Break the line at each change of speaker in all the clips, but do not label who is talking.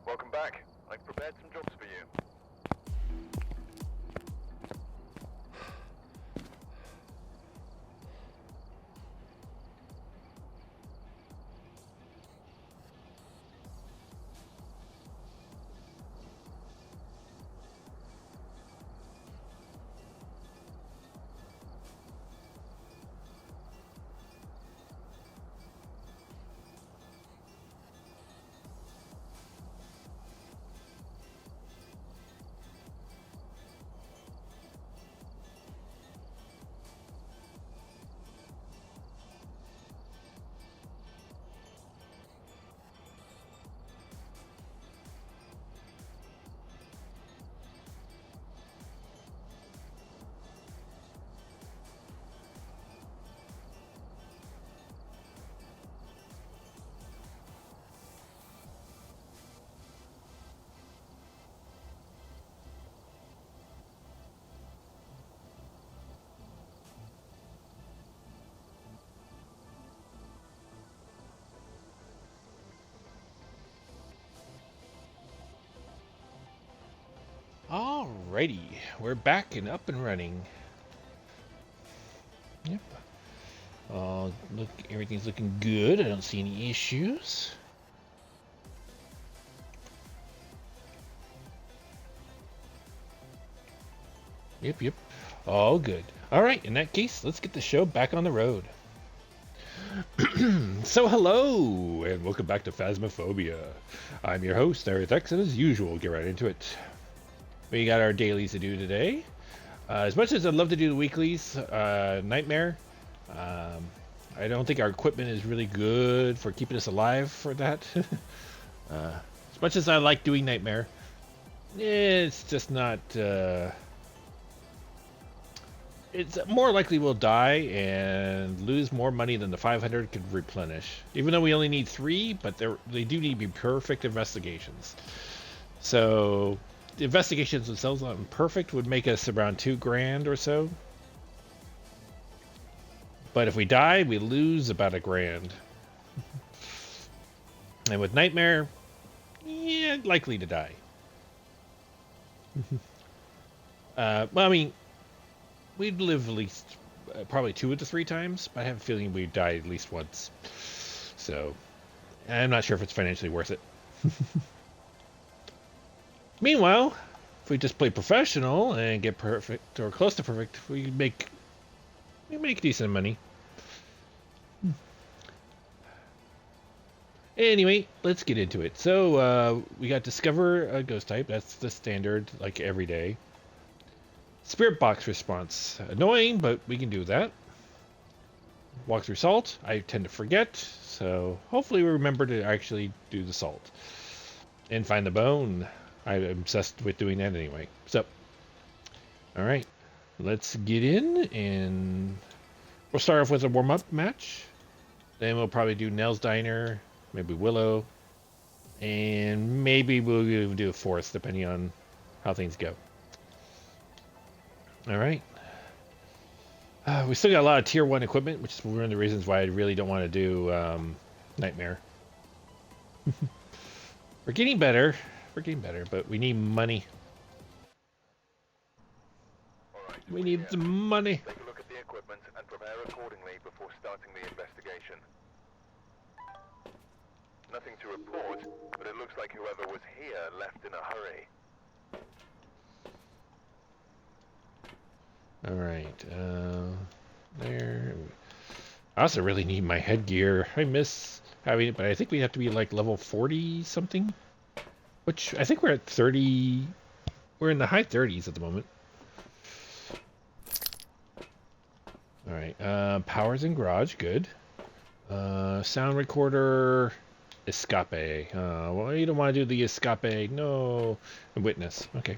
Welcome back. I've prepared some jobs for you.
Alrighty, we're back and up and running. Yep. Look, everything's looking good. I don't see any issues. Yep. All good. Alright, in that case, let's get the show back on the road. So hello, and welcome back to Phasmophobia. I'm your host, Eric, and as usual, we'll get right into it. We got our dailies to do today. As much as I'd love to do the weeklies, Nightmare, I don't think our equipment is really good for keeping us alive for that. As much as I like doing Nightmare, it's just not... it's more likely we'll die and lose more money than the 500 could replenish. Even though we only need 3, but they do need to be perfect investigations. So... the investigations themselves on perfect would make us around $2,000 or so. But if we die, we lose about $1,000. And with Nightmare, yeah, likely to die. Well, I mean, we'd live at least probably 2 of the 3 times, but I have a feeling we'd die at least once. So, I'm not sure if it's financially worth it. Meanwhile, if we just play professional and get perfect or close to perfect, we make decent money. Anyway, let's get into it. So we got discover a ghost type. That's the standard, like every day. Spirit box response, annoying, but we can do that. Walk through salt. I tend to forget, so hopefully we remember to actually do the salt and find the bone. I'm obsessed with doing that anyway. So, all right, let's get in, and we'll start off with a warm-up match. Then we'll probably do Nell's Diner, maybe Willow, and maybe we'll even do a 4th, depending on how things go. All right. We still got a lot of Tier 1 equipment, which is one of the reasons why I really don't want to do Nightmare. We're getting better. But we need money.
Alright,
We need the money.
Take a look at the equipment and prepare accordingly before starting the investigation. Nothing to report, but it looks like whoever was here left in a hurry.
Alright, there. I also really need my headgear. I miss having it, but I think we have to be like level 40 something. Which, I think we're at 30... we're in the high 30s at the moment. Alright, powers in garage, good. Sound recorder... escape. Well, you don't want to do the escape. No. Witness. Okay.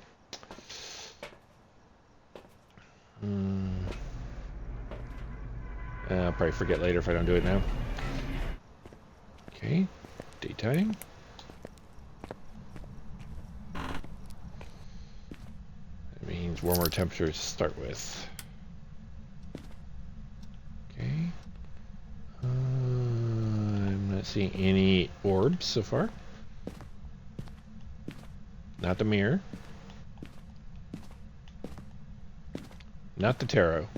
I'll probably forget later if I don't do it now. Okay. Daytime. That means warmer temperatures to start with. Okay. I'm not seeing any orbs so far. Not the mirror. Not the tarot.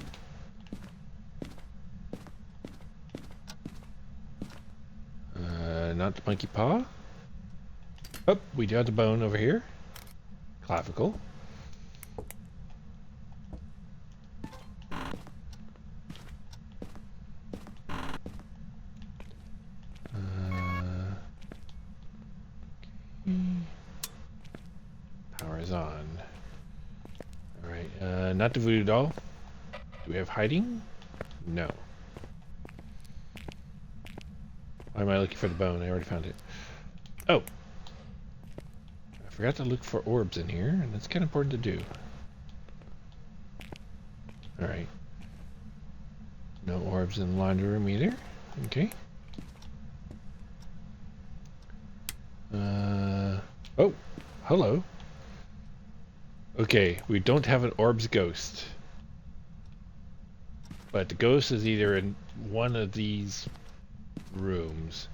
Not the monkey paw. Oh, we do have the bone over here. Clavicle. Power is on. Alright, not the voodoo doll. Do we have hiding? No. Why am I looking for the bone? I already found it. Oh! I forgot to look for orbs in here, and that's kind of important to do. Alright. No orbs in the laundry room either. Okay. Oh! Hello. Okay, we don't have an orbs ghost. But the ghost is either in one of these rooms.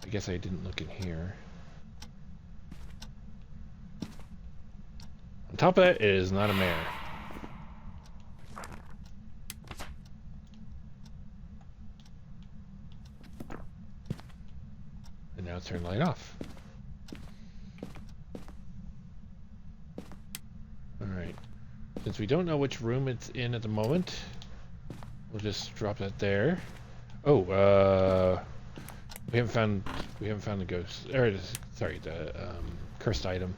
I guess I didn't look in here. On top of that, it is not a mare. And now turn light off. Alright. Since we don't know which room it's in at the moment, we'll just drop that there. Oh, we haven't found the ghost. Sorry, the cursed item.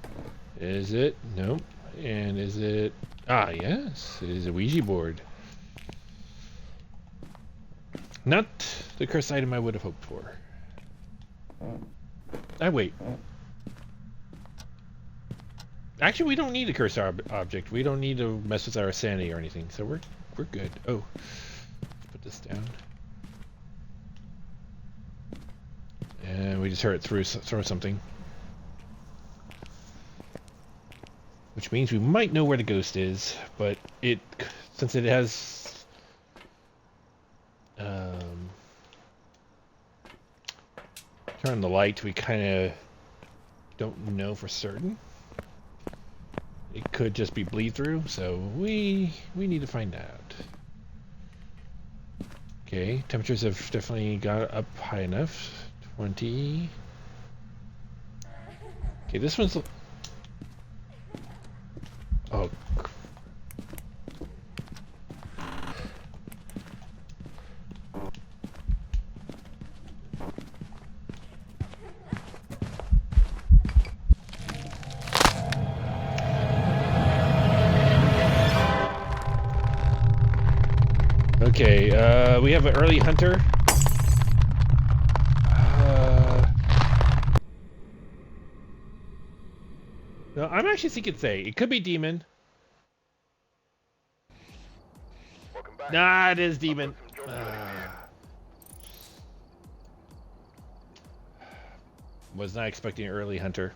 Is it? Nope. And is it? Ah, yes. It is a Ouija board. Not the cursed item I would have hoped for. Wait. Actually, we don't need a cursed object. We don't need to mess with our sanity or anything, so we're good. Oh, let's put this down. And we just heard it throw something. Which means we might know where the ghost is, but since it has turned the light, we kind of don't know for certain. It could just be bleed through, so we need to find out. Okay, temperatures have definitely got up high enough. 20. Okay, this one's... Oh. Okay, we have an early hunter. No, I'm actually thinking Thay. It could be demon. Nah, it is demon. Was not expecting early hunter.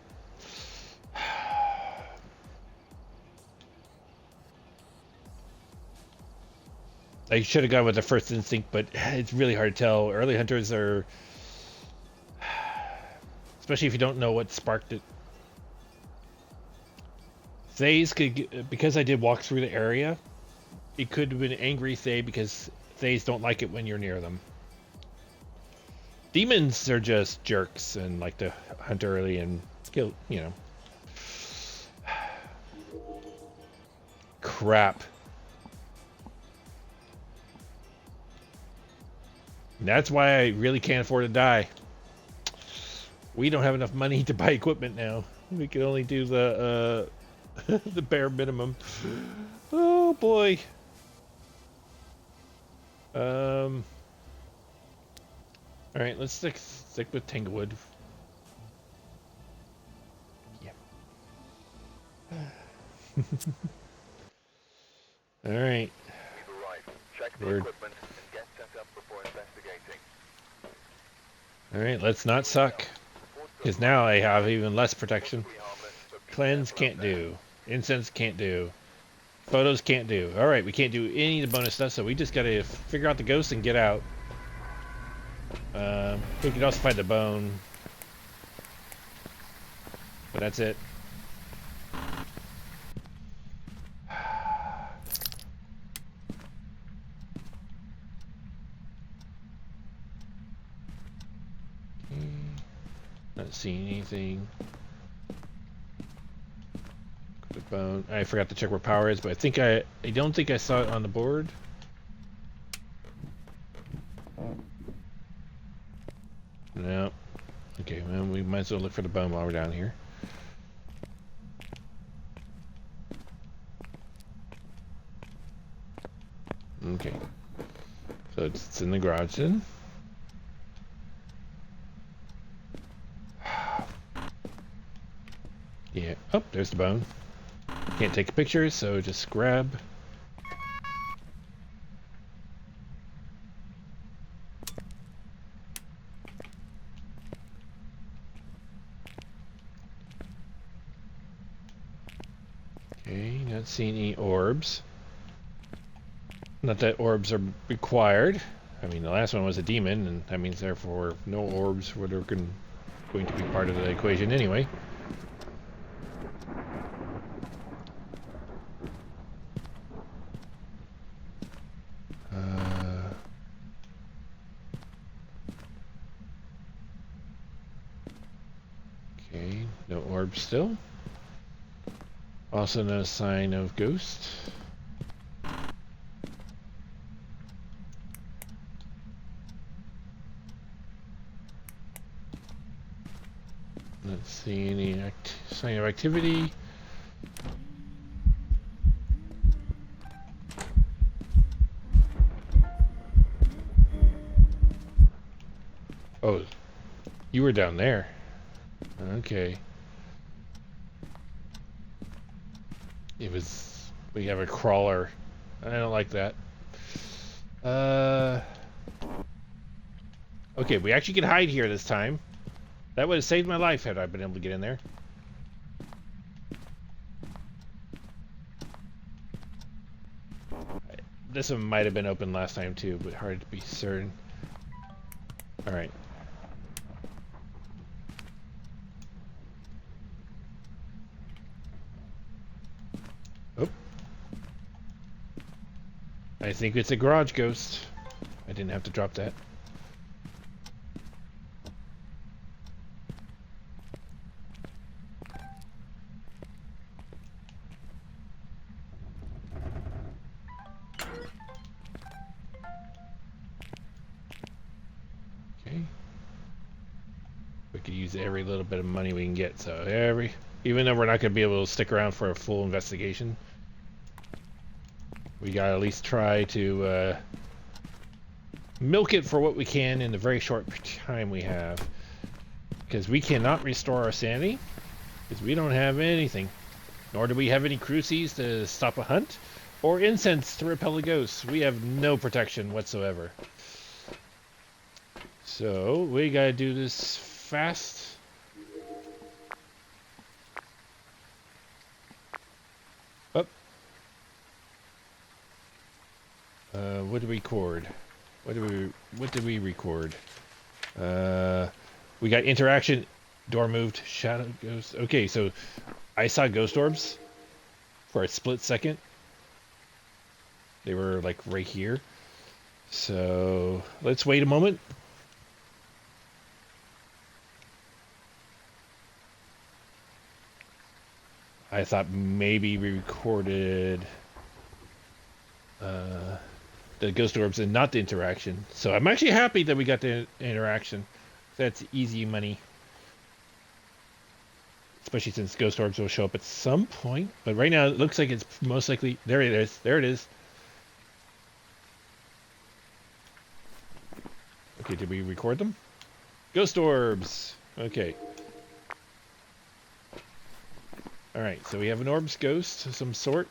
I should have gone with the first instinct, but it's really hard to tell. Early hunters are... Especially if you don't know what sparked it. Thays could... Because I did walk through the area, it could have been angry Thay because Thays don't like it when you're near them. Demons are just jerks and like to hunt early and kill, you know. Crap. That's why I really can't afford to die. We don't have enough money to buy equipment now. We can only do the the bare minimum. Oh boy. All right, let's stick with Tanglewood. Yeah. All right.
Check the equipment and get set up before investigating.
All right, let's not suck, because now I have even less protection. Cleanse can't do. Incense can't do. Photos can't do. All right, we can't do any of the bonus stuff, so we just gotta figure out the ghost and get out. We could also find the bone, but that's it. Not seeing anything. The bone. I forgot to check where power is, but I don't think I saw it on the board. No. Okay, well, we might as well look for the bone while we're down here. Okay. So it's in the garage then. Yeah. Oh, there's the bone. Can't take a picture, so just grab. Okay, not seeing any orbs. Not that orbs are required. I mean, the last one was a demon, and that means therefore no orbs were going to be part of the equation anyway. Okay, no orbs still. Also no sign of ghost. Not seeing any sign of activity. Oh, you were down there. Okay. We have a crawler. I don't like that. Okay, we actually can hide here this time. That would have saved my life had I been able to get in there. This one might have been open last time too, but hard to be certain. Alright. Oh. I think it's a garage ghost. I didn't have to drop that. Okay. We could use every little bit of money we can get, so even though we're not going to be able to stick around for a full investigation, we gotta at least try to milk it for what we can in the very short time we have. Because we cannot restore our sanity, because we don't have anything. Nor do we have any crucies to stop a hunt, or incense to repel a ghost. We have no protection whatsoever. So, we gotta do this fast. Up. What did we record? What did we record? We got interaction, door moved, shadow ghost. Okay, so I saw ghost orbs for a split second. They were like right here. So let's wait a moment. I thought maybe we recorded the ghost orbs and not the interaction. So I'm actually happy that we got the interaction. That's easy money. Especially since ghost orbs will show up at some point. But right now it looks like it's most likely... There it is. There it is. Okay, did we record them? Ghost orbs. Okay. Alright, so we have an orbs ghost of some sort.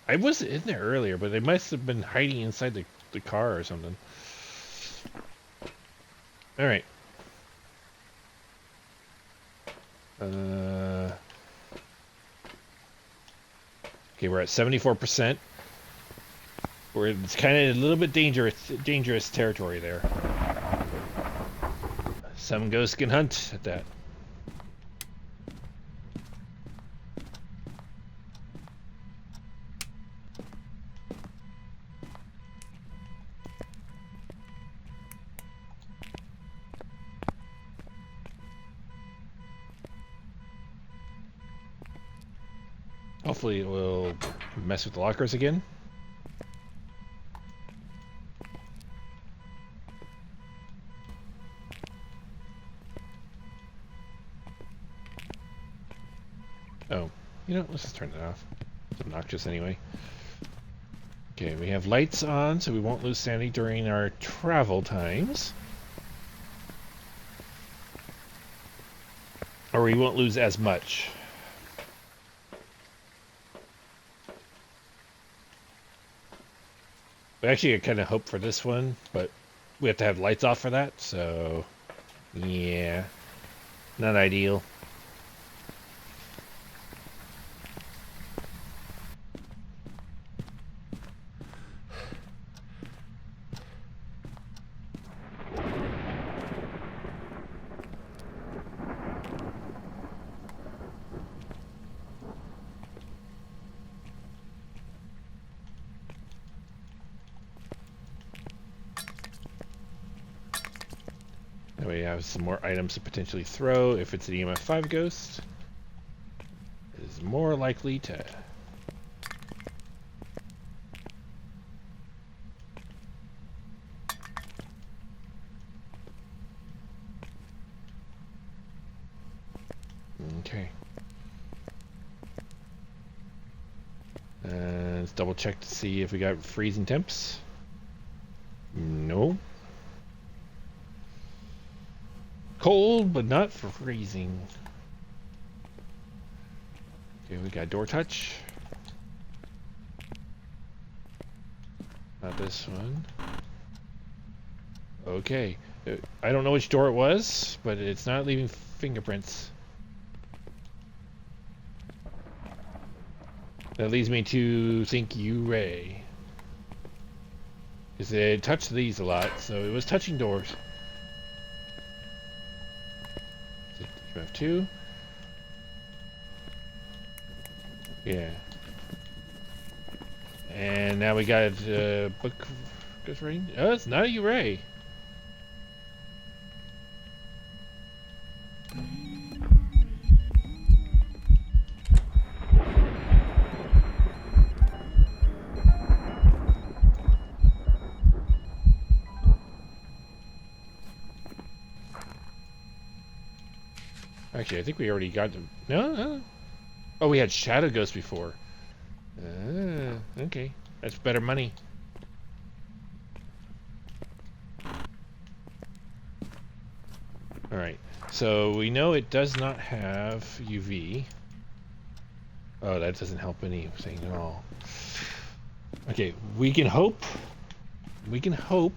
I was in there earlier, but they must have been hiding inside the car or something. Alright. Okay, we're at 74%. It's kind of a little bit dangerous territory there. Some ghosts can hunt at that. Hopefully it will mess with the lockers again. Oh, you know, let's just turn it off. It's obnoxious anyway. Okay, we have lights on, so we won't lose sanity during our travel times. Or we won't lose as much. We actually kind of hope for this one, but we have to have lights off for that, so yeah, not ideal. And we have some more items to potentially throw. If it's an EMF 5 ghost, it is more likely to. Okay. Let's double check to see if we got freezing temps. No. Cold, but not for freezing. Okay, we got door touch. Not this one. Okay. I don't know which door it was, but it's not leaving fingerprints. That leads me to think Ray. Because it touched these a lot, so it was touching doors. EMF 2. Yeah. And now we got book ghost rating. Oh, it's not a Ray. Actually, I think we already got them. No. Oh, we had Shadow Ghost before. Okay. That's better money. Alright. So we know it does not have UV. Oh, that doesn't help anything at all. Okay, we can hope. We can hope.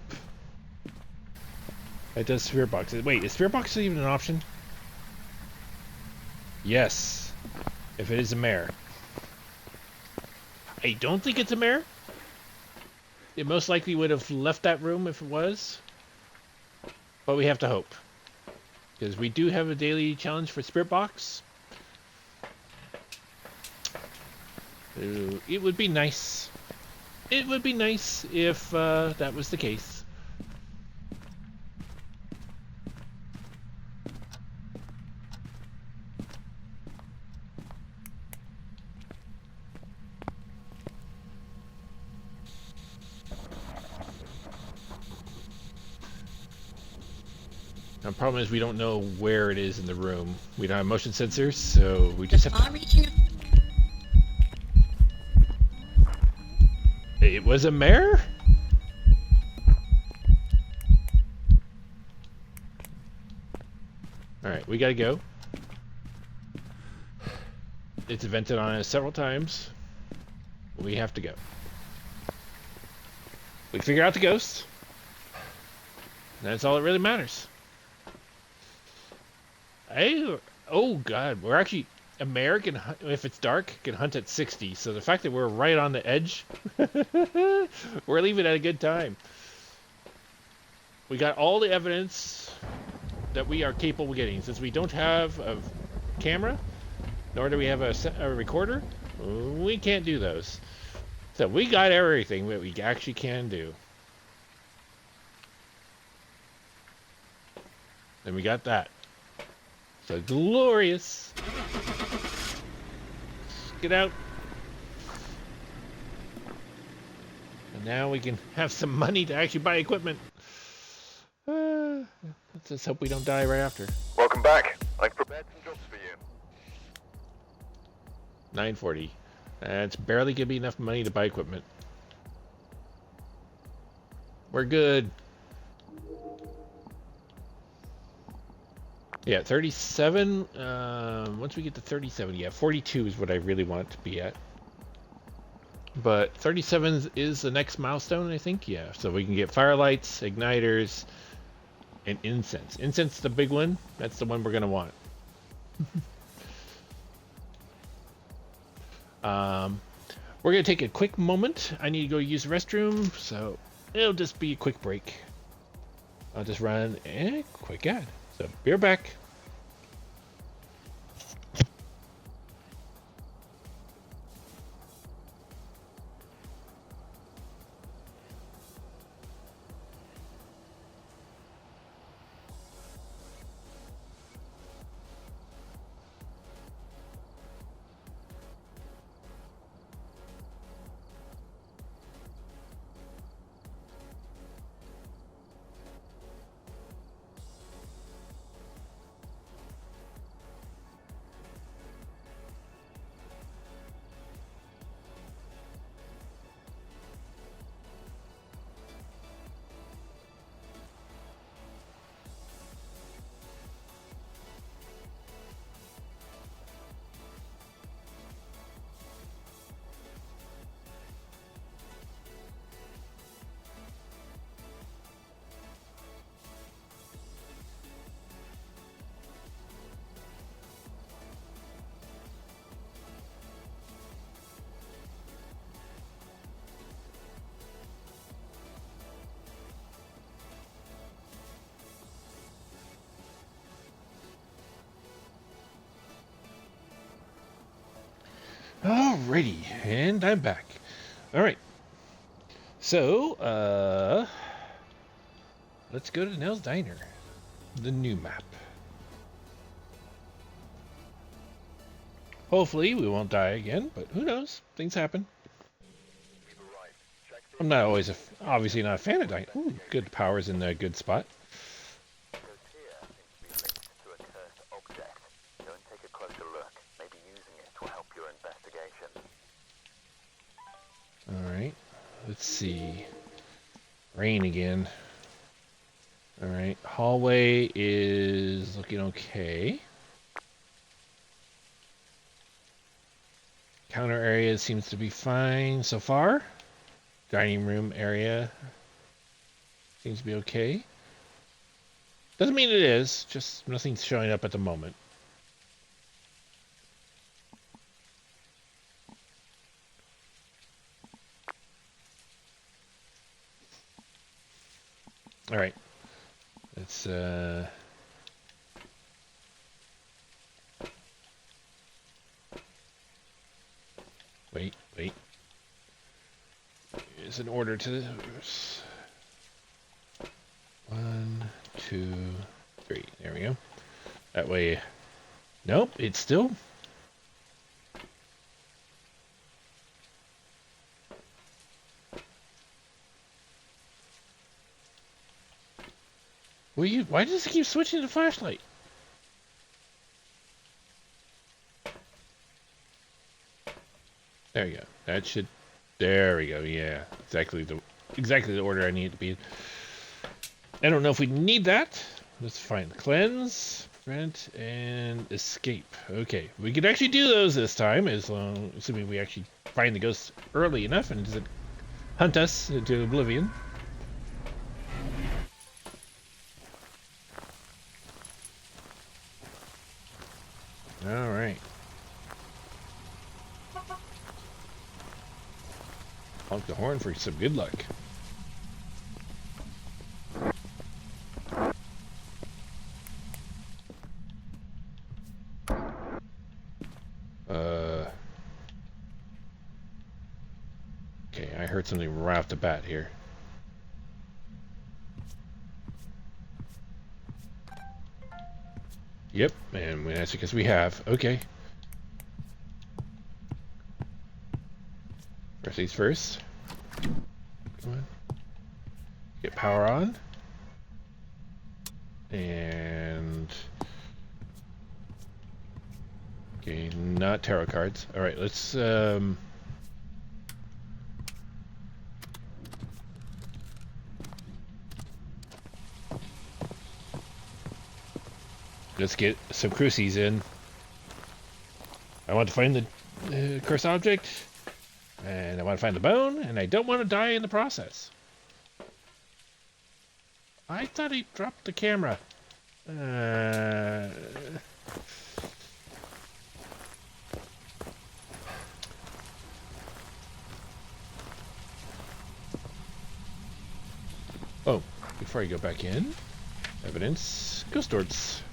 It does Spirit Box. Wait, is Spirit Box even an option? Yes, if it is a mare. I don't think it's a mare. It most likely would have left that room if it was. But we have to hope. Because we do have a daily challenge for Spirit Box. It would be nice. It would be nice if that was the case. The problem is we don't know where it is in the room. We don't have motion sensors, so we just have to... It was a mare? Alright, we gotta go. It's vented on us several times. We have to go. We figure out the ghost. That's all that really matters. Oh god, we're actually... A mare can, if it's dark, can hunt at 60. So the fact that we're right on the edge, we're leaving at a good time. We got all the evidence that we are capable of getting. Since we don't have a camera, nor do we have a recorder, we can't do those. So we got everything that we actually can do. And we got that. So glorious. Get out. Now we can have some money to actually buy equipment. Let's just hope we don't die right after.
Welcome back. I've prepared some jobs for you.
940. That's barely gonna be enough money to buy equipment. We're good. Yeah, 37. Once we get to 37, yeah, 42 is what I really want to be at. But 37 is the next milestone, I think. Yeah, so we can get firelights, igniters, and incense. Incense is the big one. That's the one we're gonna want. We're gonna take a quick moment. I need to go use the restroom, so it'll just be a quick break. I'll just run a quick ad. So be right back. Alrighty, and I'm back. Alright. So, let's go to Nell's Diner. The new map. Hopefully we won't die again, but who knows? Things happen. I'm not always obviously not a fan of dying. Ooh, good powers in a good spot. Alright, let's see. Rain again. Alright, hallway is looking okay. Counter area seems to be fine so far. Dining room area seems to be okay. Doesn't mean it is, just nothing's showing up at the moment. All right, let's wait. There's an order to this. 1, 2, 3. There we go. That way. Nope, it's still. Why does it keep switching to flashlight? There you go. That should. There we go. Yeah, exactly the order I need it to be. I don't know if we need that. Let's find cleanse, prevent, and escape. Okay, we can actually do those this time, assuming we actually find the ghost early enough and doesn't hunt us into oblivion. All right. Honk the horn for some good luck. Okay, I heard something right off the bat here. Yep, and that's because we have. Okay. First things first. Come on. Get power on. And... Okay, not tarot cards. Alright, let's... Let's get some crucies in. I want to find the cursed object, and I want to find the bone, and I don't want to die in the process. I thought he dropped the camera. Oh, before I go back in, evidence, ghost orbs.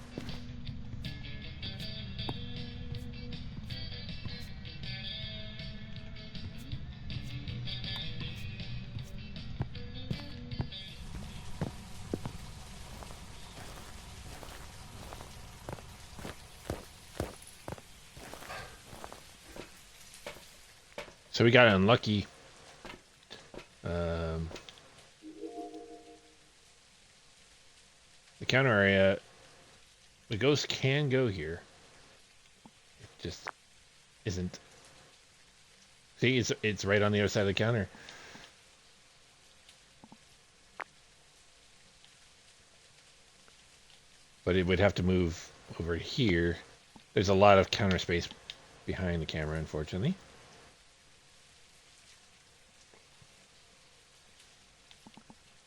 So we got unlucky. The counter area, the ghost can go here. It just isn't. See, it's right on the other side of the counter. But it would have to move over here. There's a lot of counter space behind the camera, unfortunately.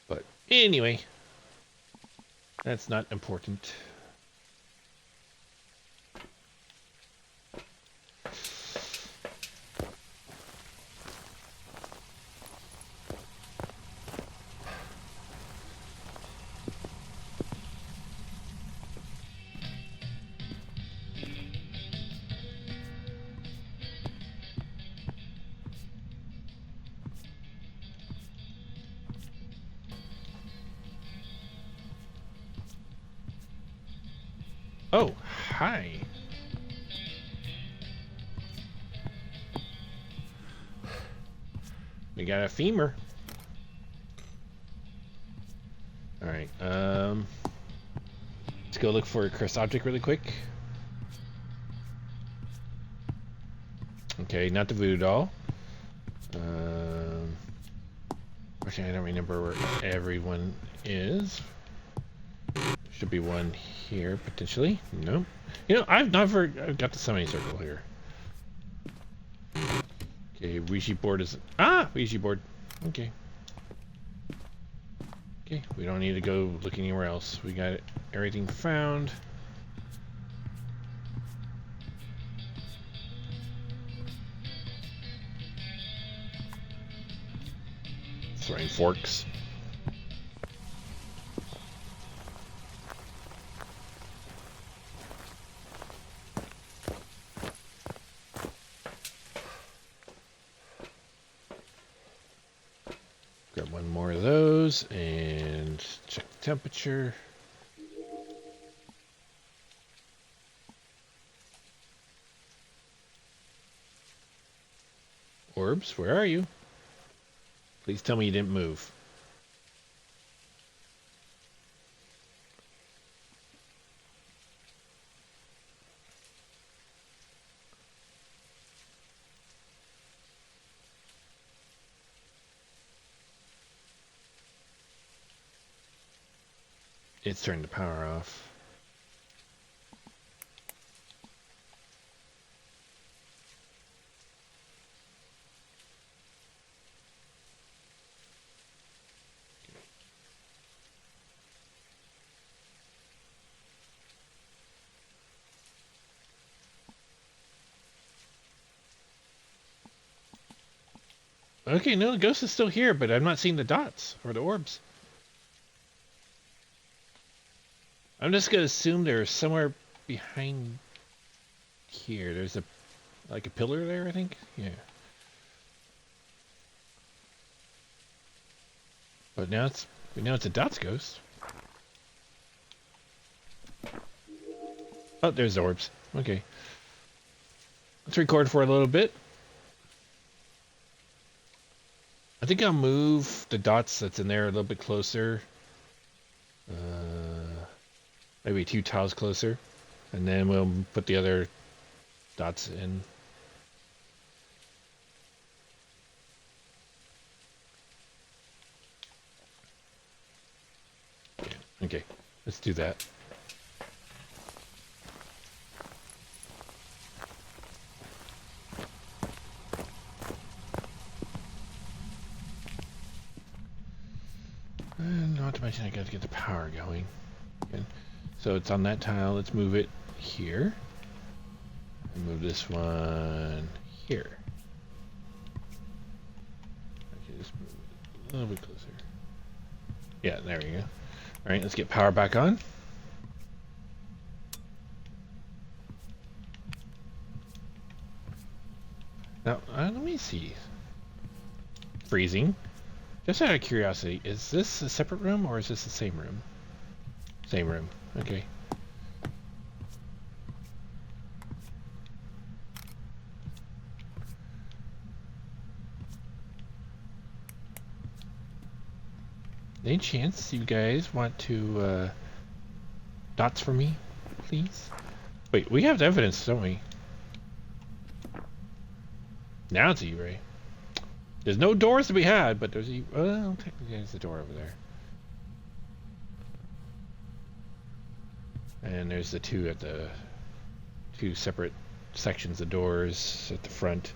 But anyway, that's not important. Oh, hi. We got a femur. Alright, let's go look for a cursed object really quick. Okay, not the voodoo doll. Actually, I don't remember where everyone is. Should be one here, potentially. No. You know, I've got the semicircle here. Okay, Ouija board is... Ah! Ouija board. Okay. Okay, we don't need to go look anywhere else. We got everything found. Throwing forks. Grab one more of those and check the temperature. Orbs, where are you? Please tell me you didn't move. It's turned the power off. Okay, no, the ghost is still here, but I'm not seeing the dots or the orbs. I'm just gonna assume they're somewhere behind here. There's like a pillar there, I think. Yeah. But now it's a dots ghost. Oh, there's the orbs. Okay. Let's record for a little bit. think I'll move the dots that's in there a little bit closer. Maybe 2 tiles closer. And then we'll put the other dots in. Yeah, okay, let's do that. And not to mention I got to get the power going. Okay. So it's on that tile. Let's move it here. And move this one here. Okay, just move it a little bit closer. Yeah, there we go. All right, let's get power back on. Now, let me see. Freezing. Just out of curiosity, is this a separate room or is this the same room? Same room. Okay. Any chance you guys want to dots for me, please? Wait, we have evidence, don't we? Now it's E-ray. There's no doors to be had, but there's well, technically there's a door over there. And there's the two separate sections of doors at the front.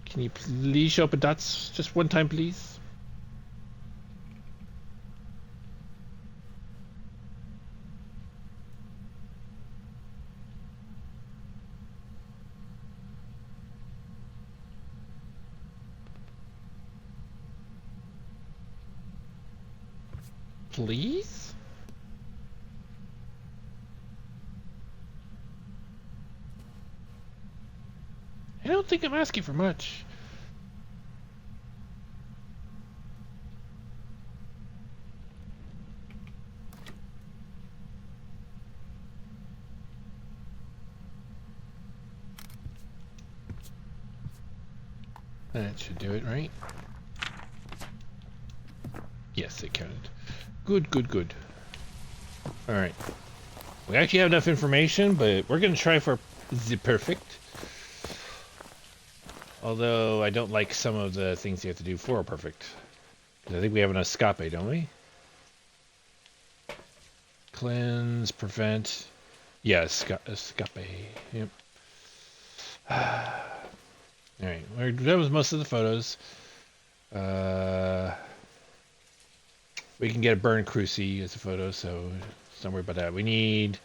Can you please show up a dots just one time, please? Please? I don't think I'm asking for much. That should do it, right? Yes, it counted. Good, good, good. Alright. We actually have enough information, but we're going to try for the perfect. Although I don't like some of the things you have to do for a perfect. I think we have an escape, don't we? Cleanse, prevent. Yeah, escape. Yep. Alright, we're done with most of the photos. We can get a burn cruci as a photo, so don't worry about that. We need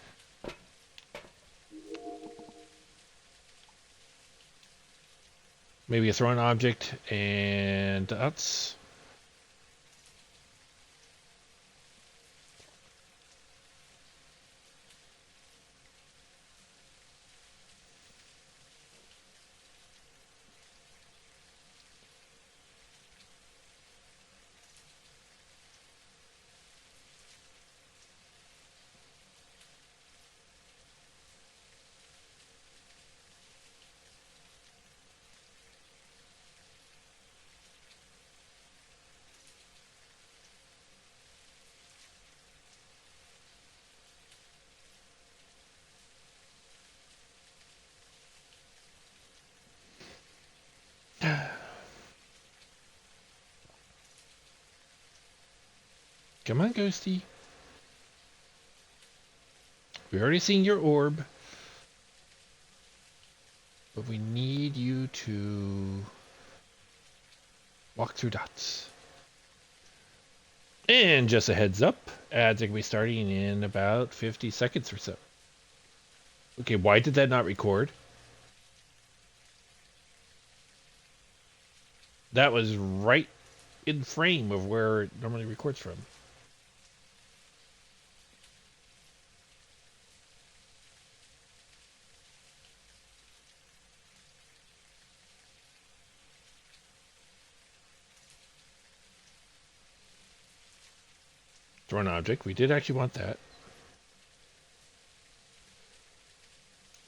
maybe a thrown object and dots. Come on, Ghosty. We already seen your orb. But we need you to walk through dots. And just a heads up, ads are going to be starting in about 50 seconds or so. Okay, why did that not record? That was right in frame of where it normally records from. Throw an object. We did actually want that.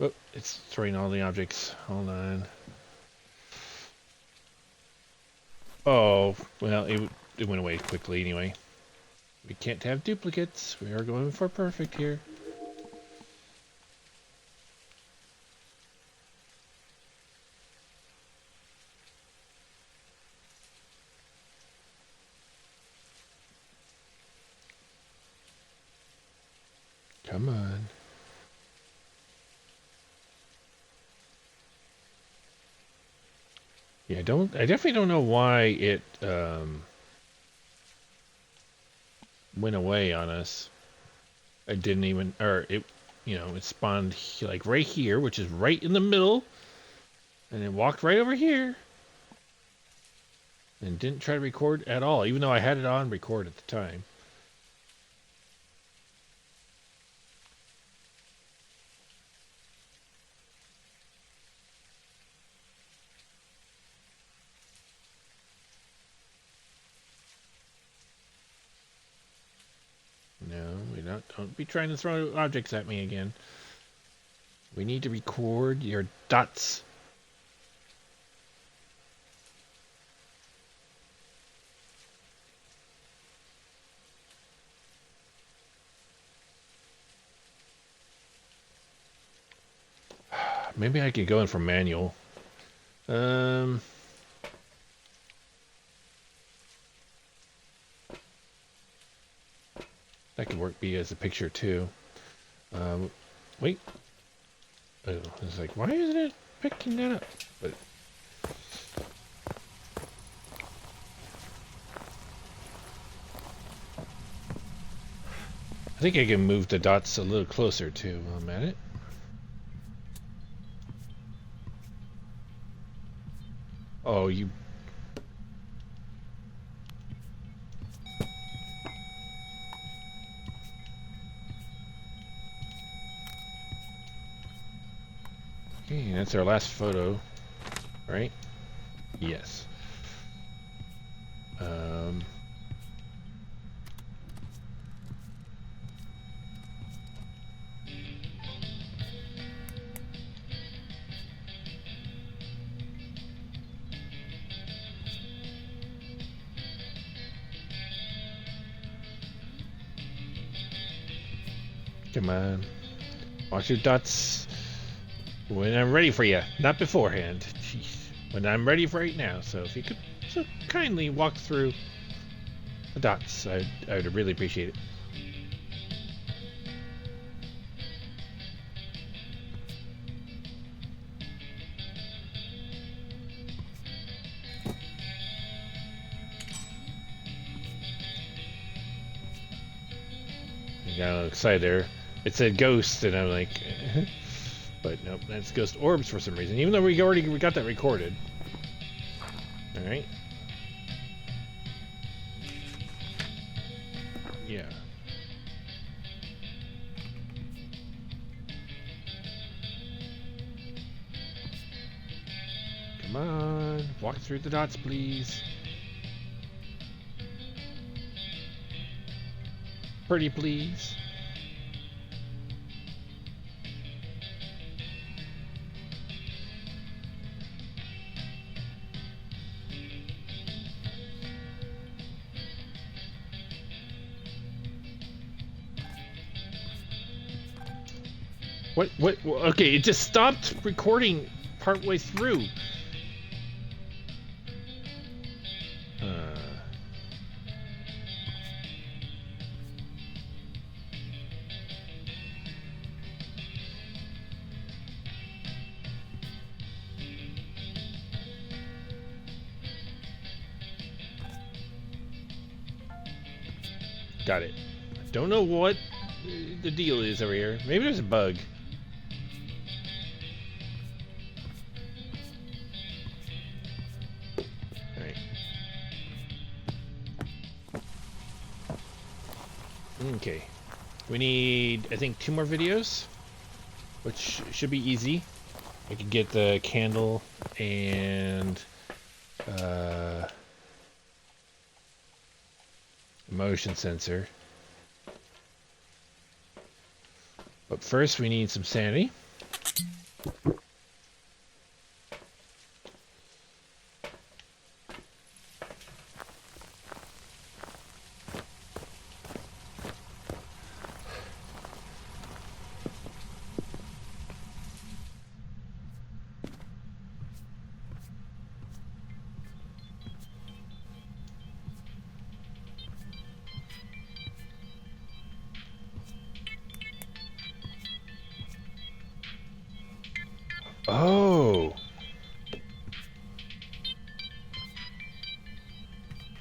Oh, it's throwing all the objects. Hold on. Oh, well, it went away quickly anyway. We can't have duplicates. We are going for perfect here. Come on. Yeah, I definitely don't know why it went away on us. It didn't even, or it, it spawned like right here, which is right in the middle, and it walked right over here, and didn't try to record at all, even though I had it on record at the time. No, don't be trying to throw objects at me again. We need to record your dots. Maybe I could go in for manual. That could be as a picture too. Wait. Oh, it's like, why isn't it picking that up? But I think I can move the dots a little closer too while I'm at it. Oh, you... Okay, that's our last photo, right? Yes. Come on. Watch your dots when I'm ready for you, not beforehand. Jeez. When I'm ready for right now. So if you could so kindly walk through the dots, I would really appreciate it. I got a little excited there. It said ghost, and I'm like, but nope, that's ghost orbs for some reason. Even though we got that recorded. All right. Yeah. Come on, walk through the dots, please. Pretty please. What? Okay, it just stopped recording partway through. Got it. Don't know what the deal is over here. Maybe there's a bug. Alright. Okay. We need, I think, 2 more videos, which should be easy. I can get the candle and motion sensor. But first we need some sanity.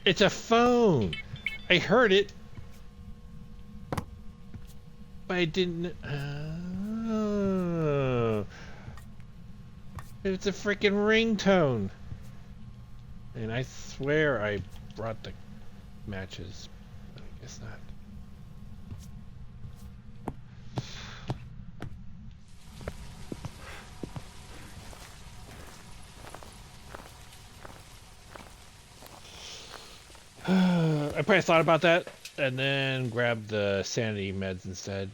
It's a phone. I heard it, but I didn't. Oh, it's a freaking ringtone. And I swear I brought the matches. But I guess not. I probably thought about that and then grabbed the sanity meds instead.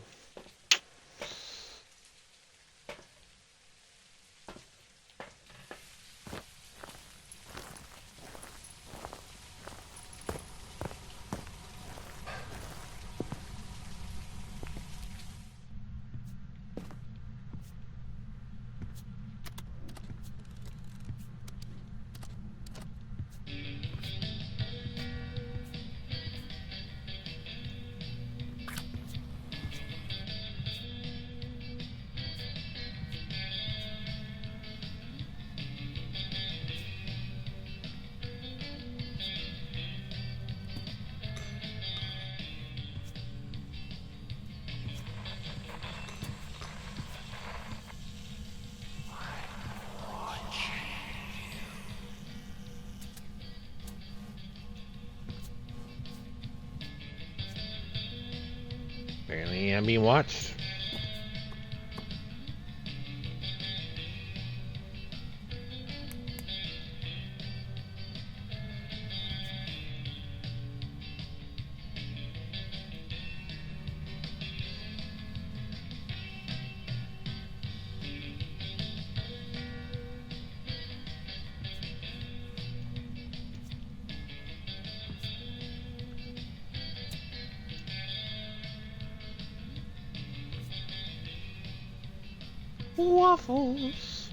Apparently I'm being watched. Waffles.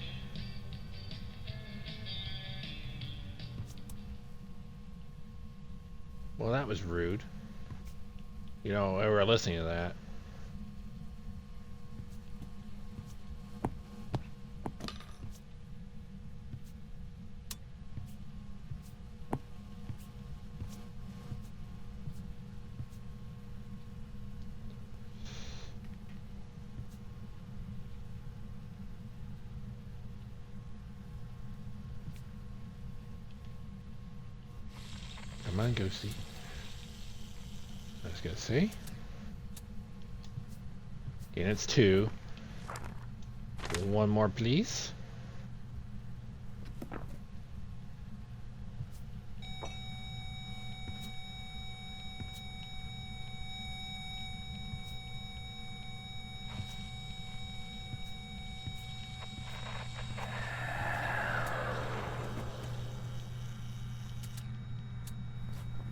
Well, that was rude. You know, we were listening to that. Come on, Ghosty. I was gonna say. And it's 2. One more, please.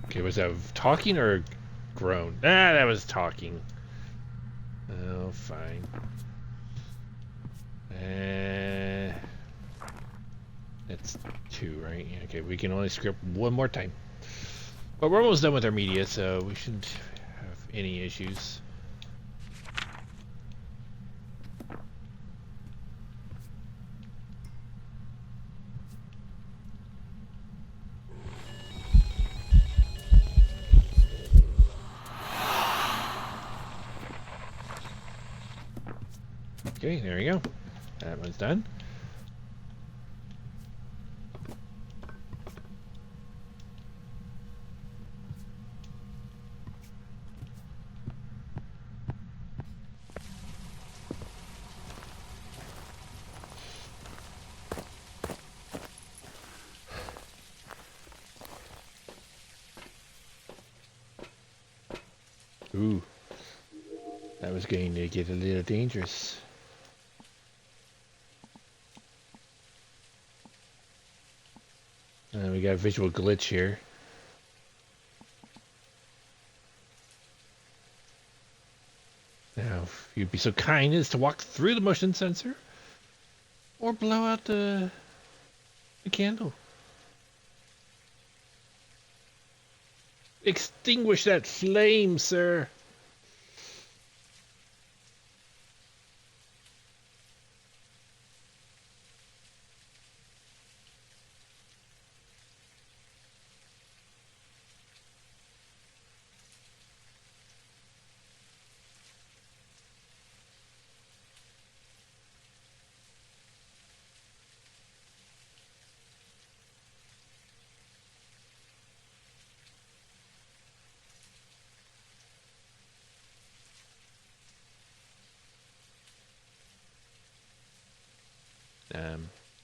Okay, was that talking or groan? Ah, that was talking. Oh, fine. That's 2, right? Yeah, okay, we can only script one more time. But we're almost done with our media, so we shouldn't have any issues. Okay, there we go. That one's done. Ooh, that was going to get a little dangerous. We got a visual glitch here. Now, if you'd be so kind as to walk through the motion sensor, or blow out the candle. Extinguish that flame, sir.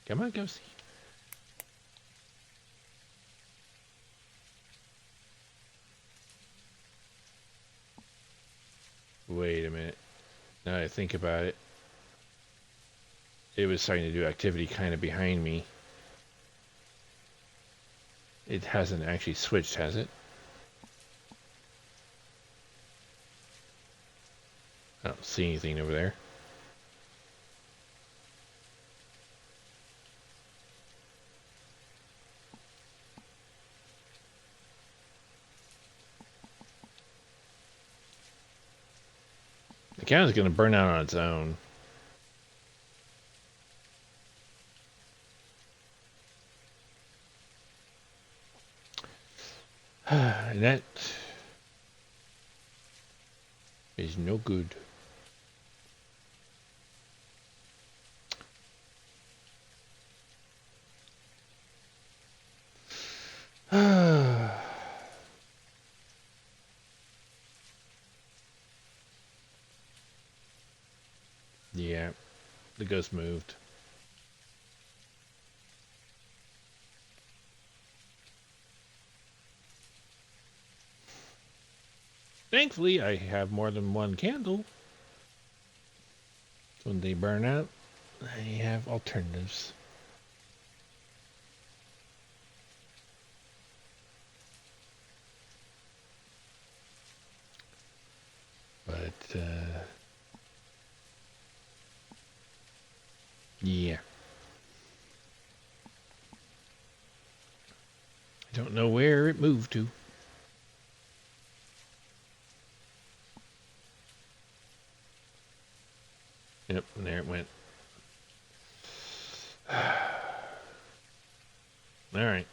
Come on, Ghosty. Wait a minute. Now that I think about it, it was starting to do activity kind of behind me. It hasn't actually switched, has it? I don't see anything over there. The candle's going to burn out on its own. And that is no good. Yeah, the ghost moved. Thankfully, I have more than one candle. When they burn out, I have alternatives. But, yeah. I don't know where it moved to. Yep, and there it went. Alright.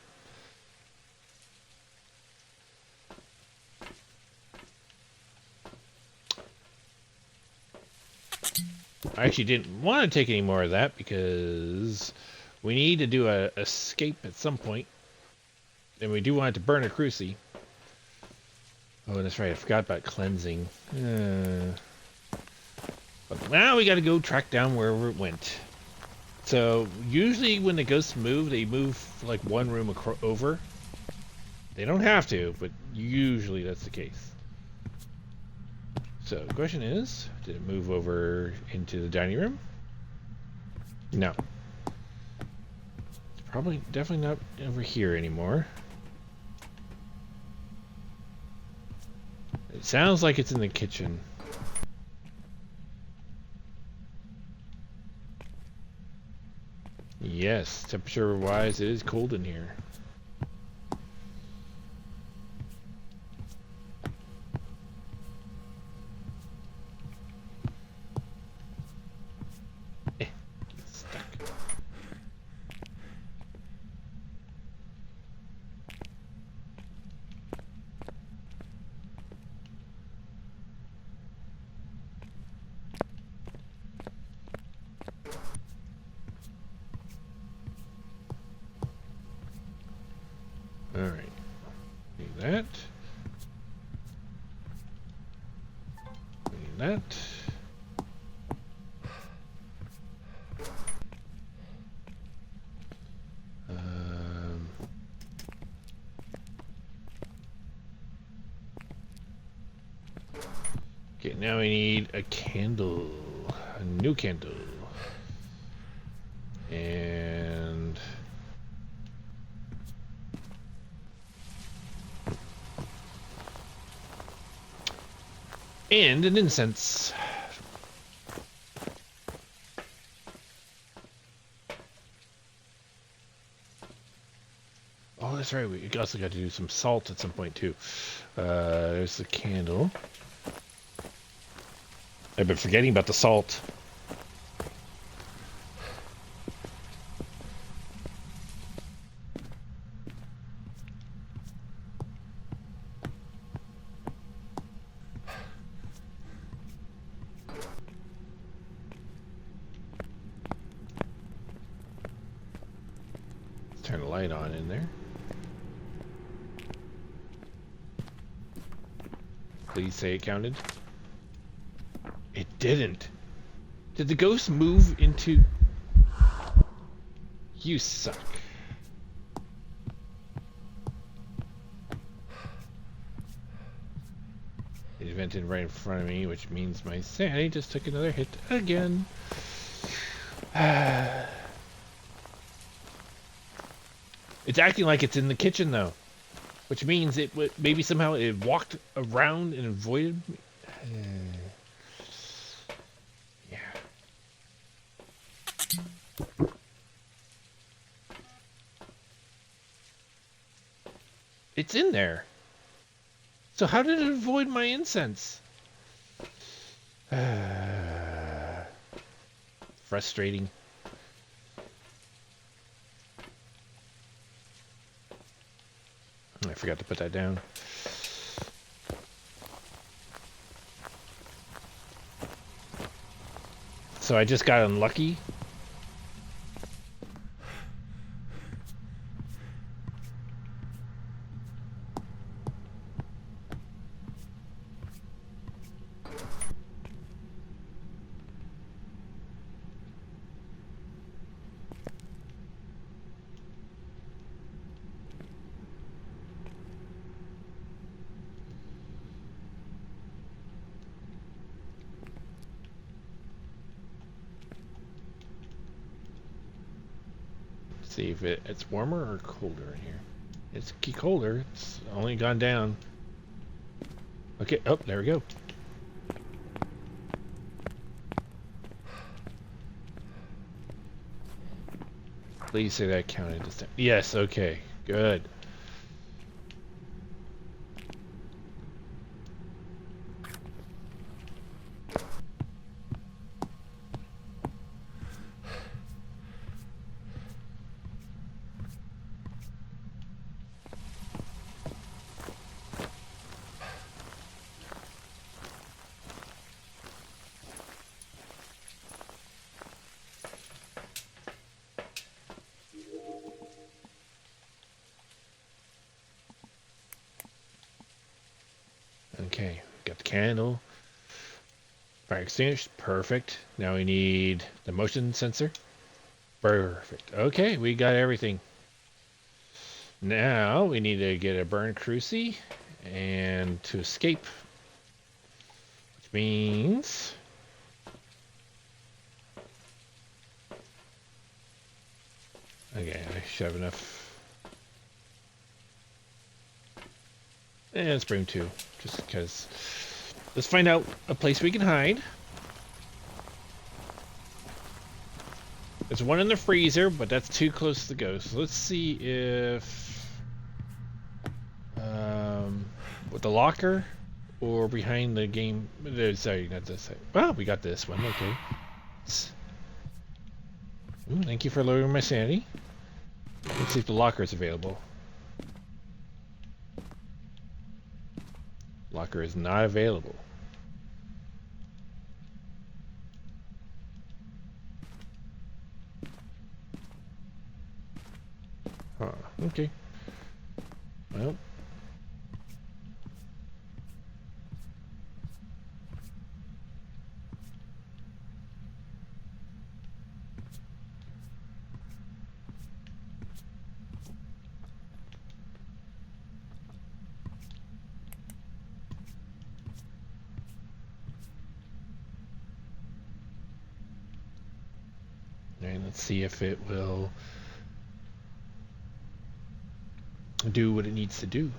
I actually didn't want to take any more of that because we need to do a escape at some point. And we do want it to burn a cruci. Oh, that's right. I forgot about cleansing. But now we got to go track down wherever it went. So usually when the ghosts move, they move like one room over. They don't have to, but usually that's the case. So the question is, did it move over into the dining room? No. It's probably definitely not over here anymore. It sounds like it's in the kitchen. Yes, temperature-wise, it is cold in here. Stuck. Alright. Do that. Do that. Okay, now we need a candle. A new candle. And... and an incense. Oh, that's right. We also got to do some salt at some point too. There's the candle. I've been forgetting about the salt. Let's turn the light on in there. Please say it counted. It didn't. Did the ghost move into... You suck. It vented right in front of me, which means my sanity just took another hit again. It's acting like it's in the kitchen though, which means it maybe somehow it walked around and avoided me. Yeah. It's in there. So how did it avoid my incense? Frustrating. I forgot to put that down. So I just got unlucky. See if it's warmer or colder in here. It's colder. It's only gone down. Okay. Oh, there we go. Please say that counted as 10. Yes. Okay. Good. Okay. Got the candle. Fire extinguished. Perfect. Now we need the motion sensor. Perfect. Okay, we got everything. Now we need to get a burn cruci and to escape. Which means okay, I should have enough. And let's bring 2. Just because. Let's find out a place we can hide. There's one in the freezer, but that's too close to go. So let's see if with the locker or behind the game. Sorry, not this side. Well, we got this one. Okay. Ooh, thank you for lowering my sanity. Let's see if the locker is available. Locker is not available. Huh. Okay. Well. And let's see if it will do what it needs to do.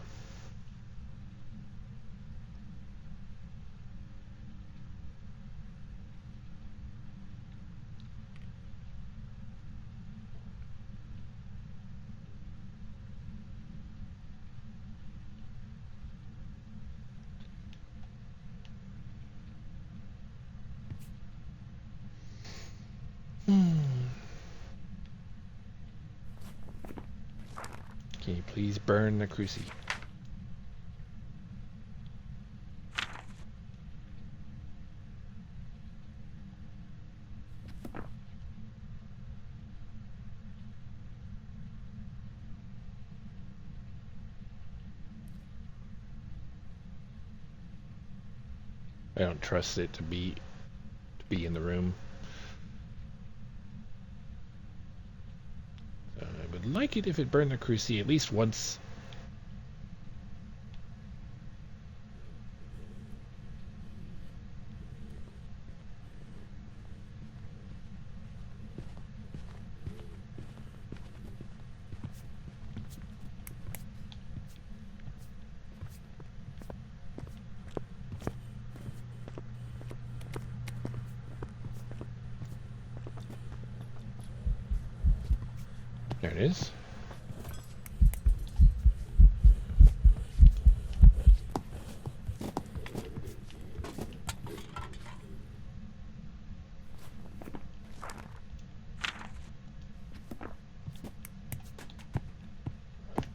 Can you please burn the cruci? I don't trust it to be in the room. would like it if it burned the cruci at least once. There it is.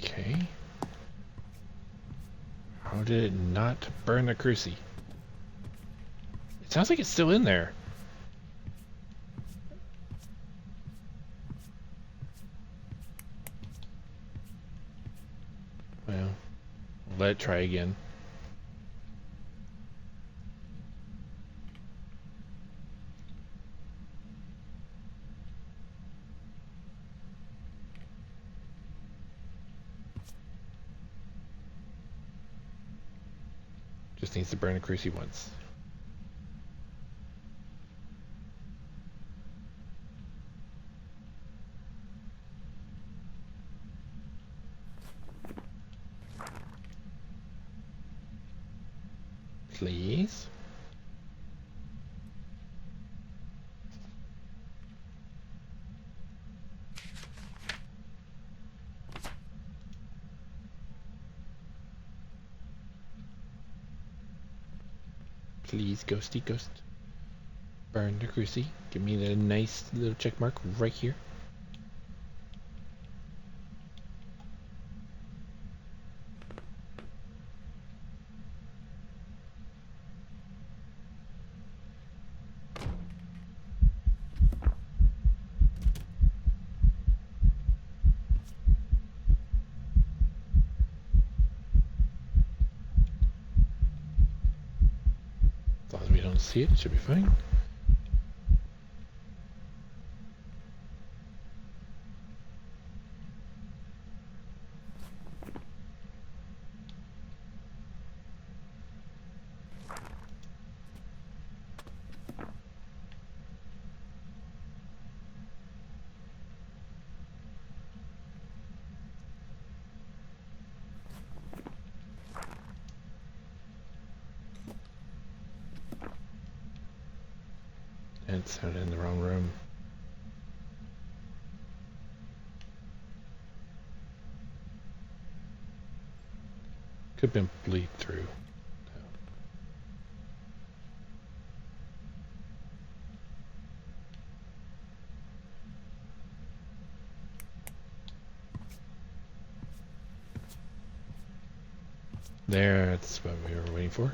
Okay. How did it not burn the cruci? It sounds like it's still in there. Well, let it try again. Just needs to burn a cruci once. Please. Please, ghosty ghost. Burn the cruci. Give me the nice little check mark right here. As long as we don't see it, it should be fine. And it sounded in the wrong room. Could have been bleed through. There, that's what we were waiting for.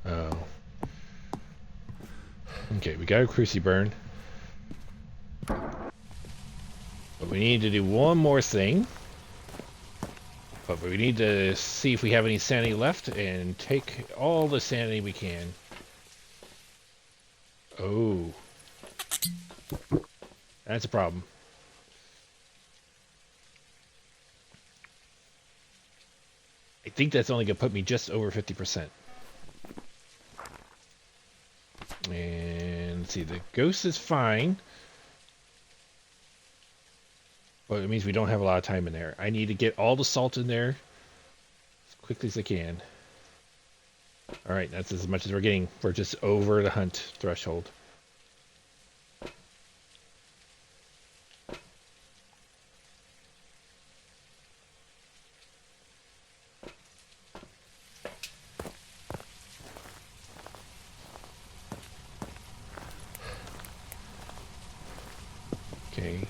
Oh. Okay, we got a cruci burn. But we need to do one more thing. But we need to see if we have any sanity left and take all the sanity we can. Oh. That's a problem. I think that's only going to put me just over 50%. And let's see, the ghost is fine. But it means we don't have a lot of time in there. I need to get all the salt in there as quickly as I can. Alright, that's as much as we're getting. We're just over the hunt threshold. Okay.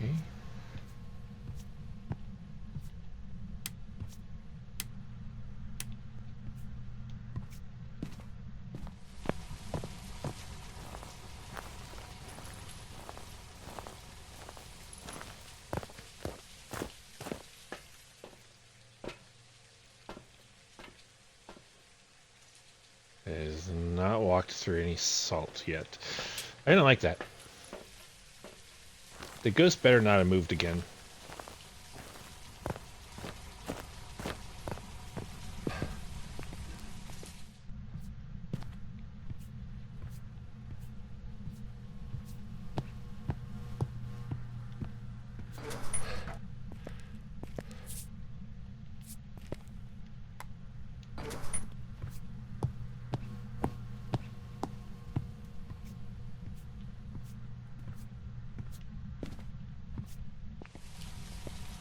Okay. It has not walked through any salt yet. I didn't like that. The ghost better not have moved again.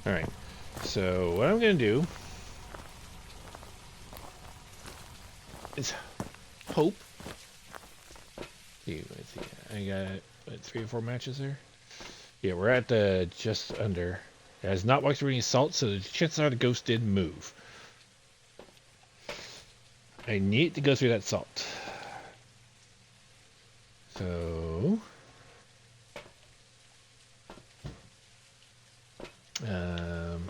Alright, so what I'm going to do is hope. Let's see, I got, what, 3 or 4 matches there? Yeah, we're at just under. It has not walked through any salt, so the chances are the ghost did move. I need to go through that salt. So... I'm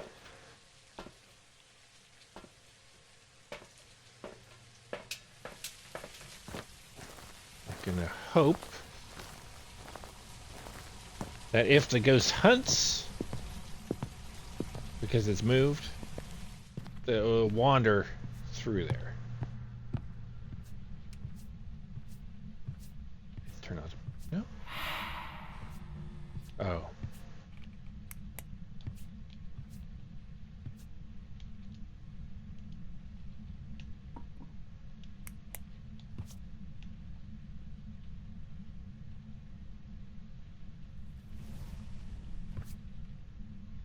gonna hope that if the ghost hunts, because it's moved, it will wander through there. Turn on. No? Oh.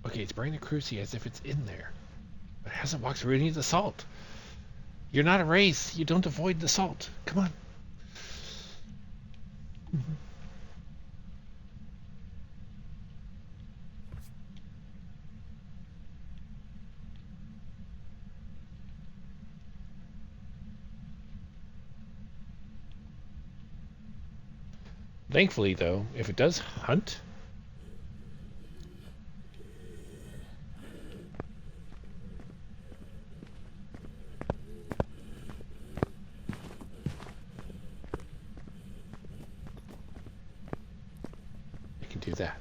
Okay, it's burning the cruci as if it's in there. But it hasn't walked through any of the salt. You're not a race. You don't avoid the salt. Come on. Thankfully, though, if it does hunt... it can do that.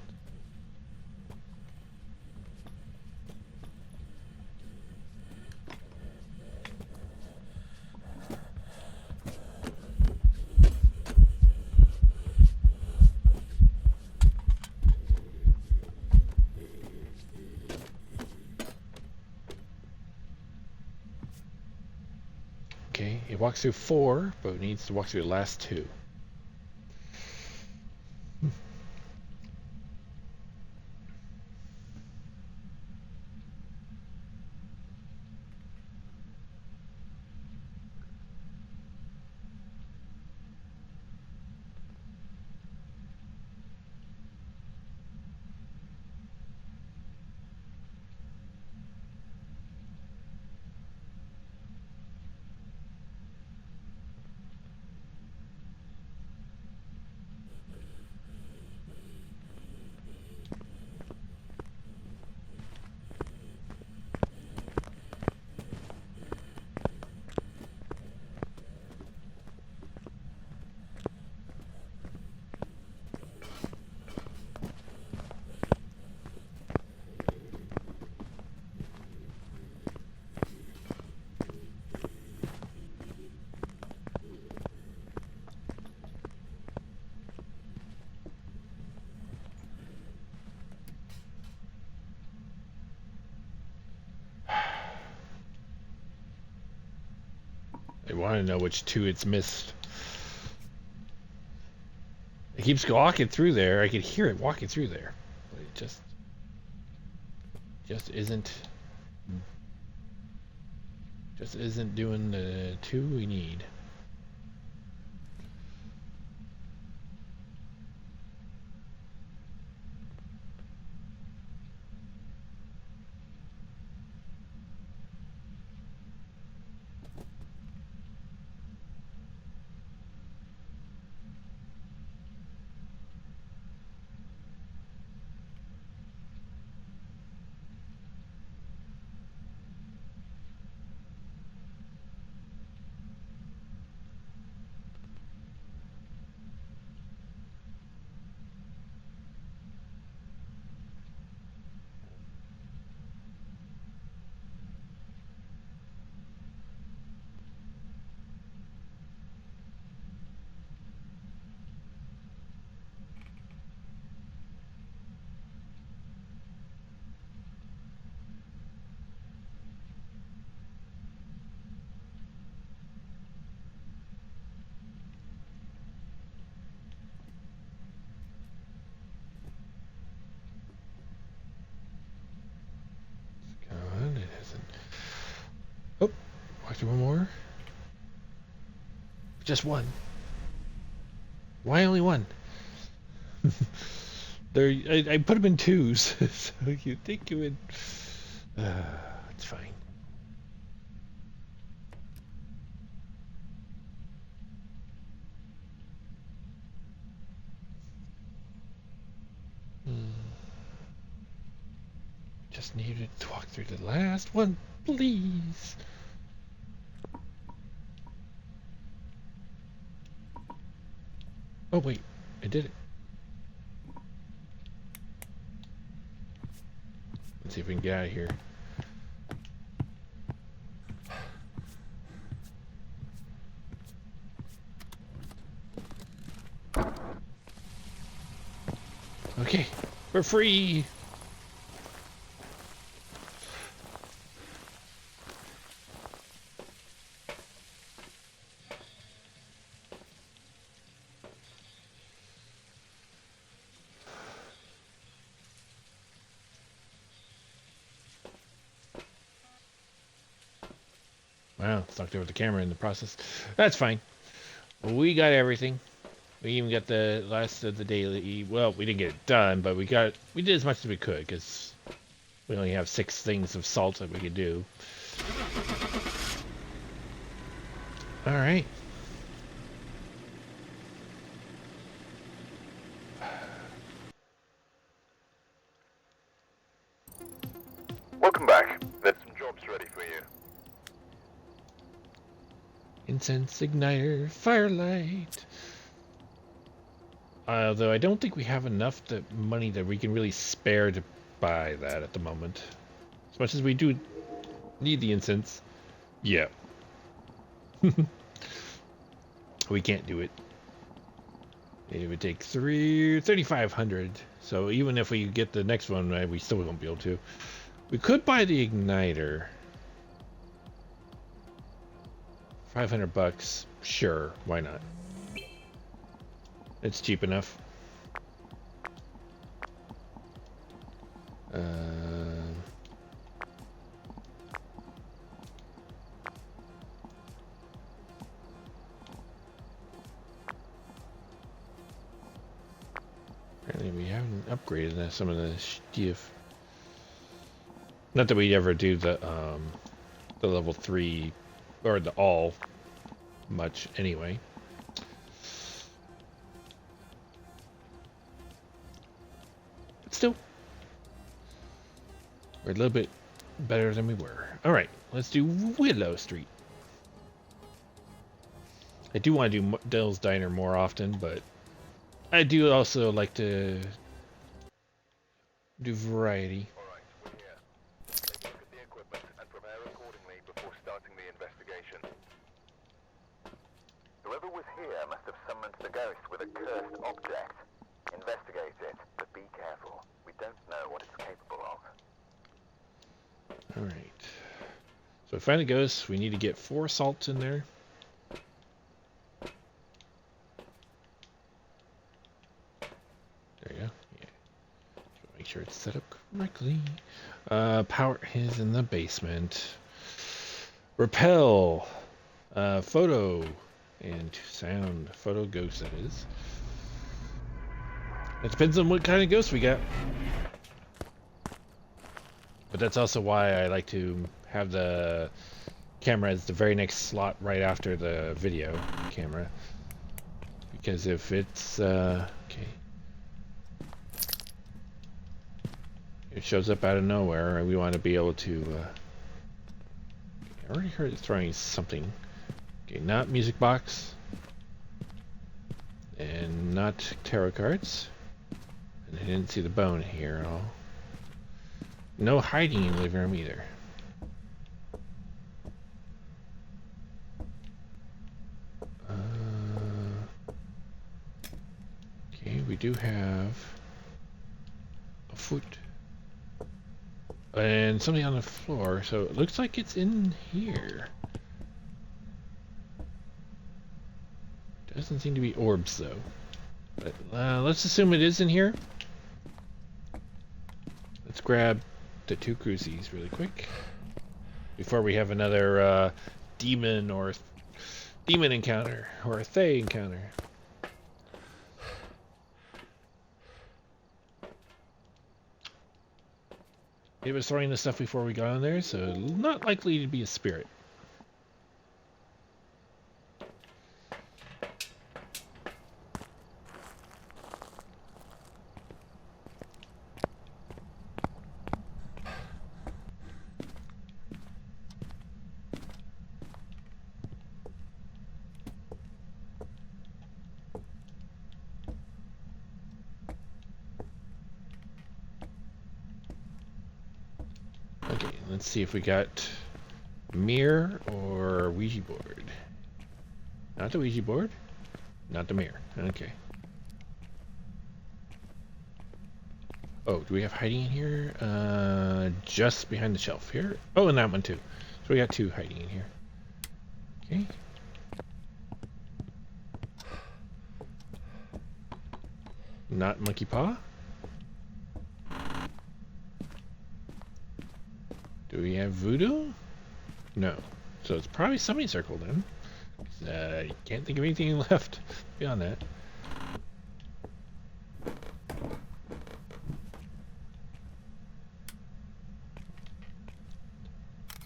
Okay, it walks through 4, but it needs to walk through the last 2. I want to know which 2 it's missed. It keeps walking through there. I can hear it walking through there. But it just isn't doing the 2 we need. Talk to one more. Just one. Why only one? I put them in twos, so you think you would. It's fine. Just needed to walk through the last one, please. Oh wait, I did it. Let's see if we can get out of here. Okay, we're free. Wow, knocked over the camera in the process. That's fine. We got everything. We even got the last of the daily. Well, we didn't get it done, but we did as much as we could because we only have 6 things of salt that we could do. All right.
Welcome back. There's some jobs ready for you.
Incense igniter, firelight. Though I don't think we have enough money that we can really spare to buy that at the moment. As much as we do need the incense. Yeah. We can't do it. It would take 3,500. So even if we get the next one, we still won't be able to. We could buy the igniter. 500 bucks. Sure, why not? It's cheap enough. Apparently we haven't upgraded some of the stuff. Not that we ever do the level 3 or the all much anyway. But still, we're a little bit better than we were. All right, let's do Willow Street. I do want to do Dell's Diner more often, but I do also like to do variety.
Alright, we're here. Take a look at the equipment and prepare accordingly before starting the investigation. Whoever was here must have summoned the ghost with a cursed object. Investigate it, but be careful. We don't know what it's capable of.
Alright. So to find a ghost, we need to get 4 salts in there. There you go. Yeah. Make sure it's set up correctly. Power is in the basement. Repel. Photo. And sound. Photo ghost, that is. It depends on what kind of ghost we got. But that's also why I like to have the camera as the very next slot right after the video camera. Because if it's, okay. It shows up out of nowhere and we want to be able to, I already heard it throwing something. Okay, not music box. And not tarot cards. And I didn't see the bone here at all. No hiding in the living room either. Okay, we do have a foot. And something on the floor, so it looks like it's in here. Doesn't seem to be orbs though. But let's assume it is in here. Let's grab the 2 crucies really quick before we have another demon or demon encounter or a Thay encounter. It was throwing the stuff before we got on there, so not likely to be a spirit. Okay, let's see if we got mirror or Ouija board. Not the Ouija board, not the mirror. Okay. Oh, do we have hiding in here? Just behind the shelf here. Oh, and that one too. So we got 2 hiding in here. Okay. Not monkey paw. Do we have voodoo? No. So it's probably semicircle then. Can't think of anything left beyond that.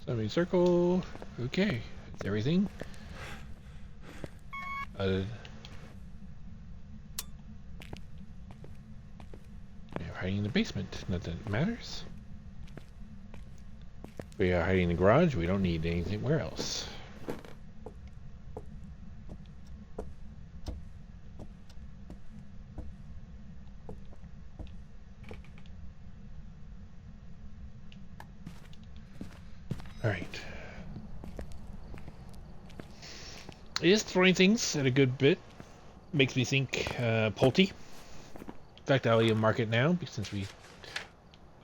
Semicircle. Okay. That's everything. Hiding in the basement. Not that it matters. We are hiding in the garage. We don't need anything. Where else? Alright. It is throwing things at a good bit. Makes me think Pulte. In fact, I'll even mark it now since we...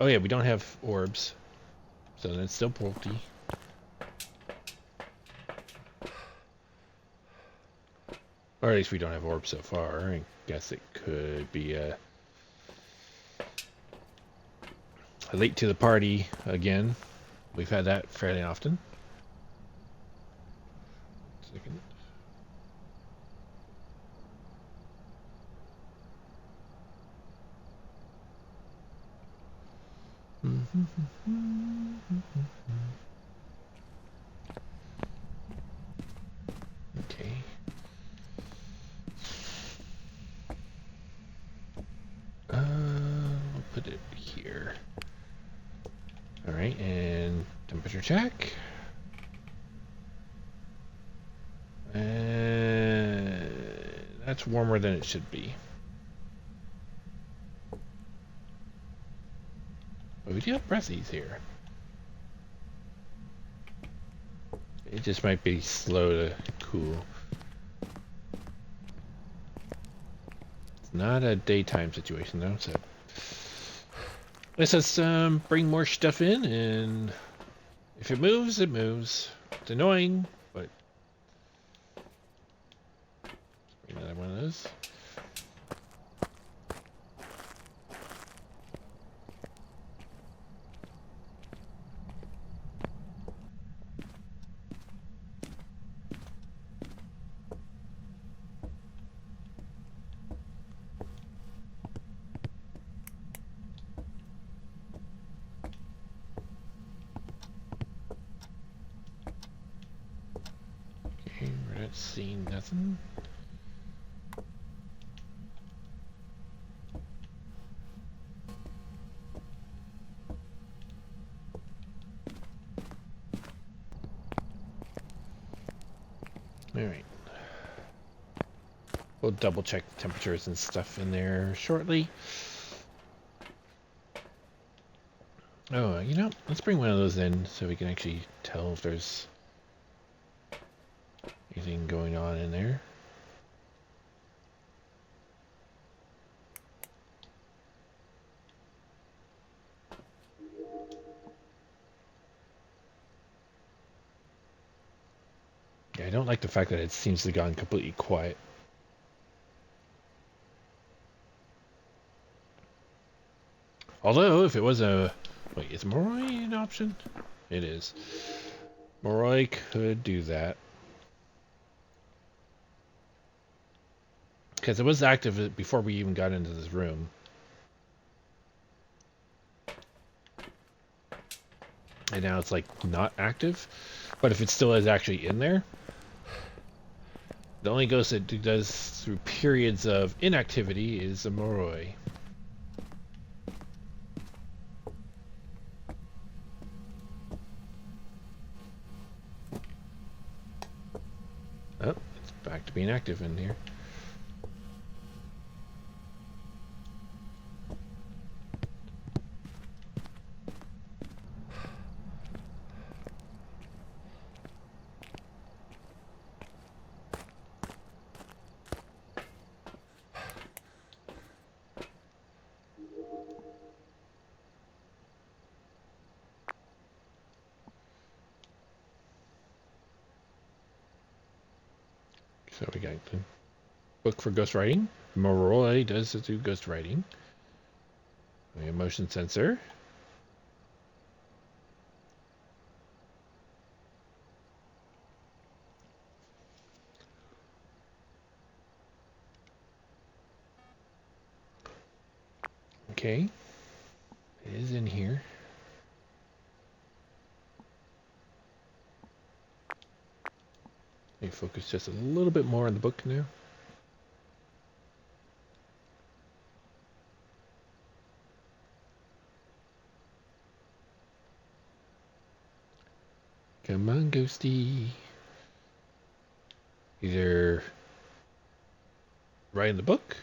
Oh yeah, we don't have orbs. So that's still Pulte. Or at least we don't have orbs so far. I guess it could be a late to the party again. We've had that fairly often. Second. Okay. We'll put it here. All right, and temperature check. And that's warmer than it should be. But we do have breathies here. It just might be slow to cool. It's not a daytime situation though, so let's just bring more stuff in, and if it moves, it moves. It's annoying, but another one of those. We're not seeing nothing. Alright. We'll double check the temperatures and stuff in there shortly. Oh, you know, let's bring one of those in so we can actually tell if there's anything going on in there. Yeah, I don't like the fact that it seems to have gone completely quiet. Although, if it was a... Wait, is Moroi an option? It is. Moroi could do that. Because it was active before we even got into this room. And now it's like not active. But if it still is actually in there, the only ghost that does through periods of inactivity is a Moroi. Oh, it's back to being active in here. So we got the book for ghostwriting. Moroi does do ghostwriting. We have motion sensor. Okay. It is in here. Let me focus just a little bit more on the book now. Come on, Ghosty. Either write in the book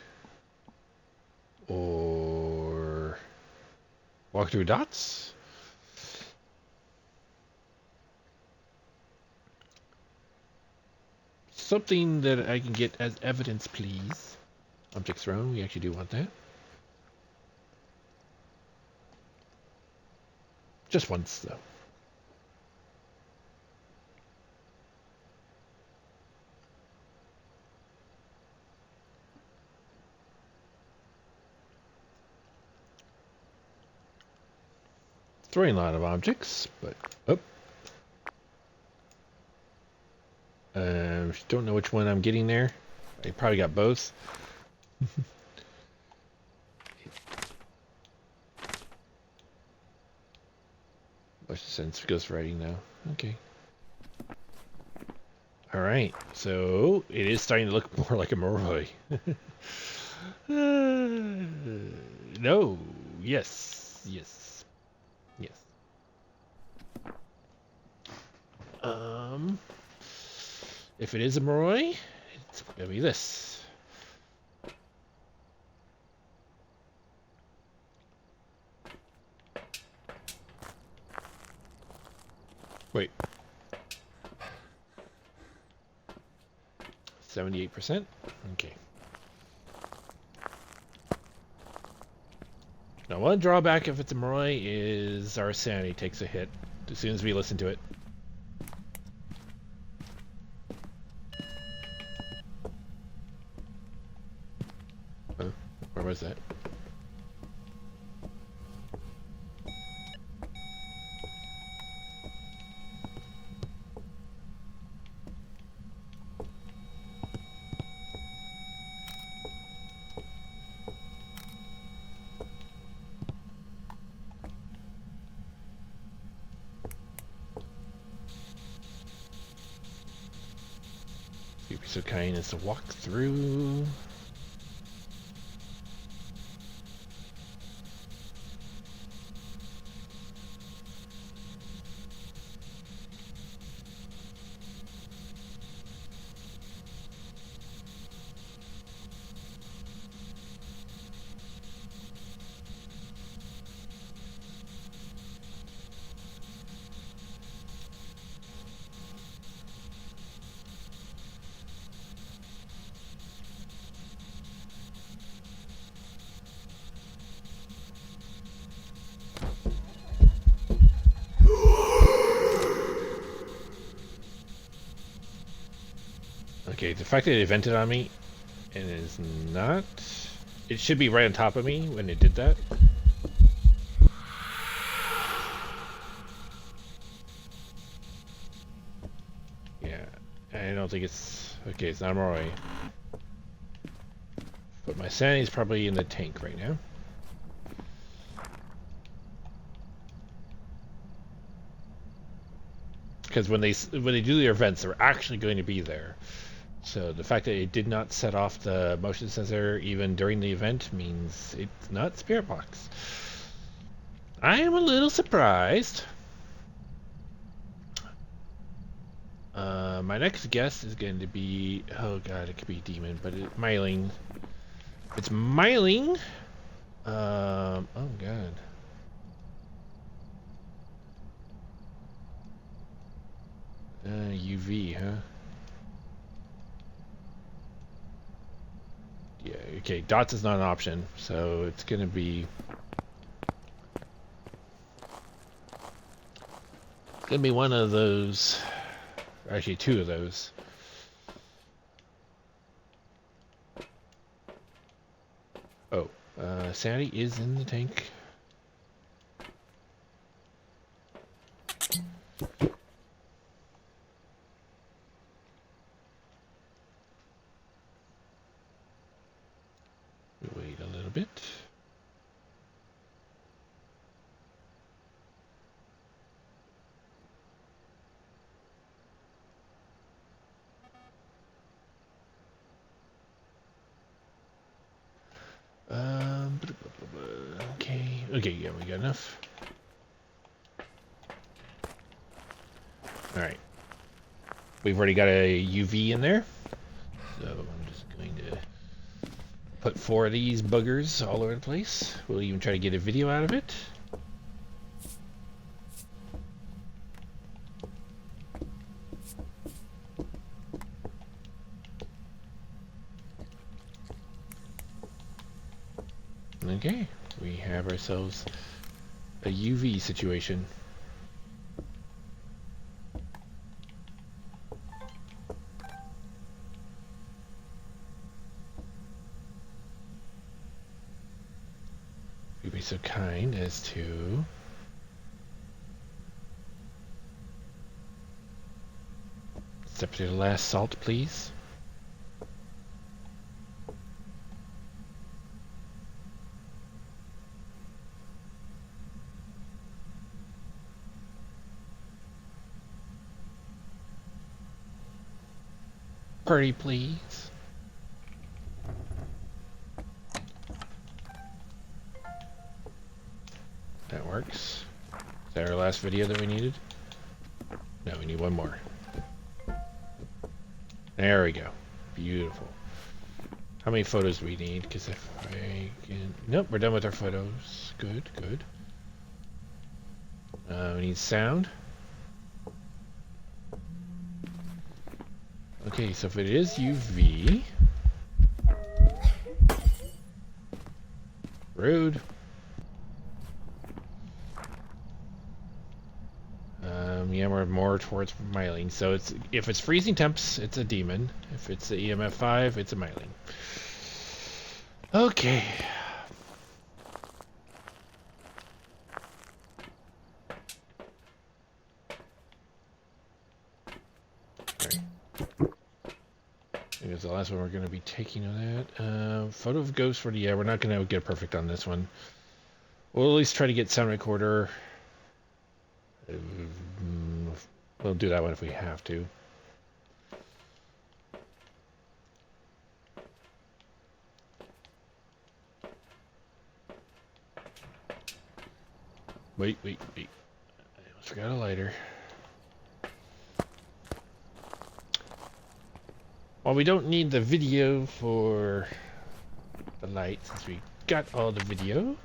or walk through dots. Something that I can get as evidence, please. Object thrown, we actually do want that. Just once, though. Throwing a lot of objects, but oh. Don't know which one I'm getting there. I probably got both. Much sense ghostwriting now. Okay. All right. So it is starting to look more like a Moroi. No. Yes. Yes. Yes. If it is a Moroi, it's gonna be this. Wait. 78%? Okay. Now, one drawback if it's a Moroi is our sanity takes a hit as soon as we listen to it. Huh? Where was that? You'd be so kind as to walk through. Okay, the fact that it vented on me and it is not... It should be right on top of me when it did that. don't think it's... Okay, it's not Moroi. But my sanity's probably in the tank right now. Because when they do the events, they're actually going to be there. So the fact that it did not set off the motion sensor even during the event means it's not Spirit Box. I am a little surprised. My next guess is going to be... Oh god, it could be Demon, but Myling. If it's Myling... oh god. UV, huh? Yeah, okay, dots is not an option, so it's gonna be... It's gonna be one of those... Actually, two of those. Oh, Sandy is in the tank. Wait a little bit. Okay, yeah, we got enough. Alright. We've already got a UV in there. So I'm just going to put 4 of these buggers all over the place. We'll even try to get a video out of it. Okay, we have ourselves a UV situation. You'd be so kind as to... step to the last salt, please. Party, please. That works. Is that our last video that we needed? No, we need one more. There we go. Beautiful. How many photos do we need? Because if I can... Nope, we're done with our photos. Good, good. We need sound. Okay, so if it is UV... Rude. Yeah, we're more towards Myling. So it's if it's freezing temps, it's a demon. If it's the EMF 5, it's a Myling. Okay. Alright. I think that's the last one we're going to be taking on that. Photo of ghost for the... Yeah, we're not going to get perfect on this one. We'll at least try to get sound recorder. We'll do that one if we have to. Wait. I almost forgot a lighter. Well, we don't need the video for the light since we got all the video.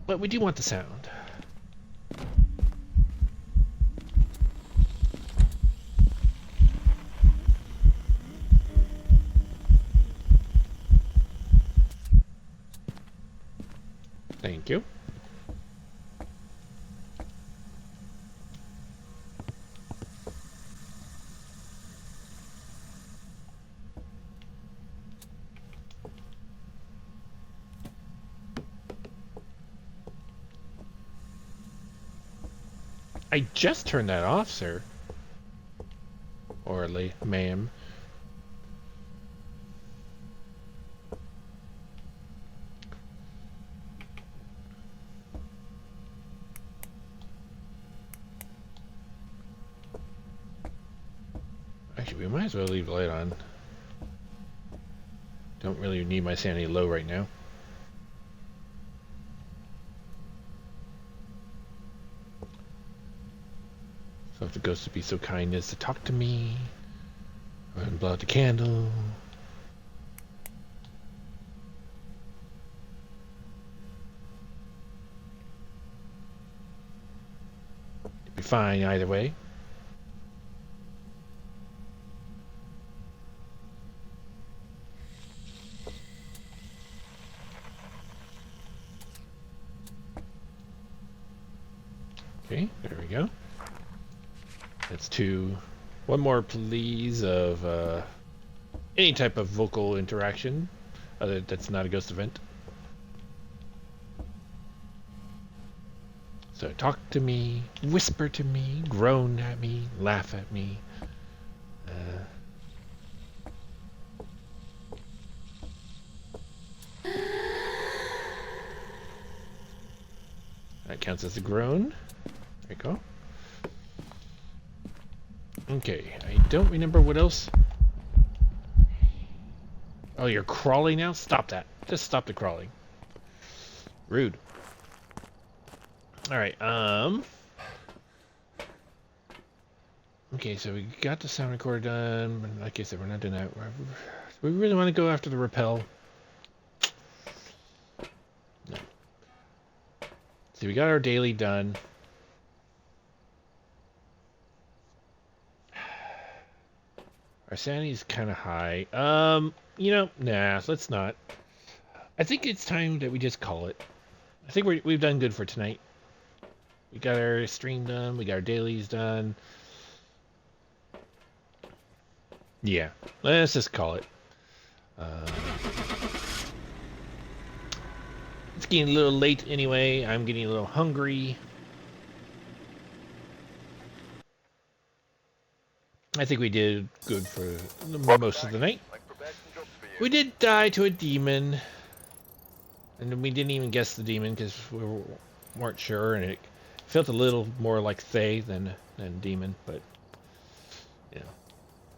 But we do want the sound. Thank you. I just turned that off, sir. Or ma'am. Actually, we might as well leave the light on. Don't really need my sanity low right now. So if the ghost would be so kind as to talk to me, and blow out the candle. It'd be fine either way. Okay, there we go. That's two. One more, please, of any type of vocal interaction that's not a ghost event. So talk to me, whisper to me, groan at me, laugh at me. That counts as a groan. There you go. Okay, I don't remember what else. Oh, you're crawling now? Stop that. Just stop the crawling. Rude. Alright, okay, so we got the sound recorder done. Like I said, we're not doing that. We really want to go after the rappel. No. See, we got our daily done. Our sanity's kind of high. You know, nah, let's not. I think it's time that we just call it. I think we've done good for tonight. We got our stream done. We got our dailies done. Yeah, let's just call it. It's getting a little late anyway. I'm getting a little hungry. I think we did good for most of the night. We did die to a demon. And we didn't even guess the demon because we weren't sure. And it felt a little more like Thay than demon. But, you know,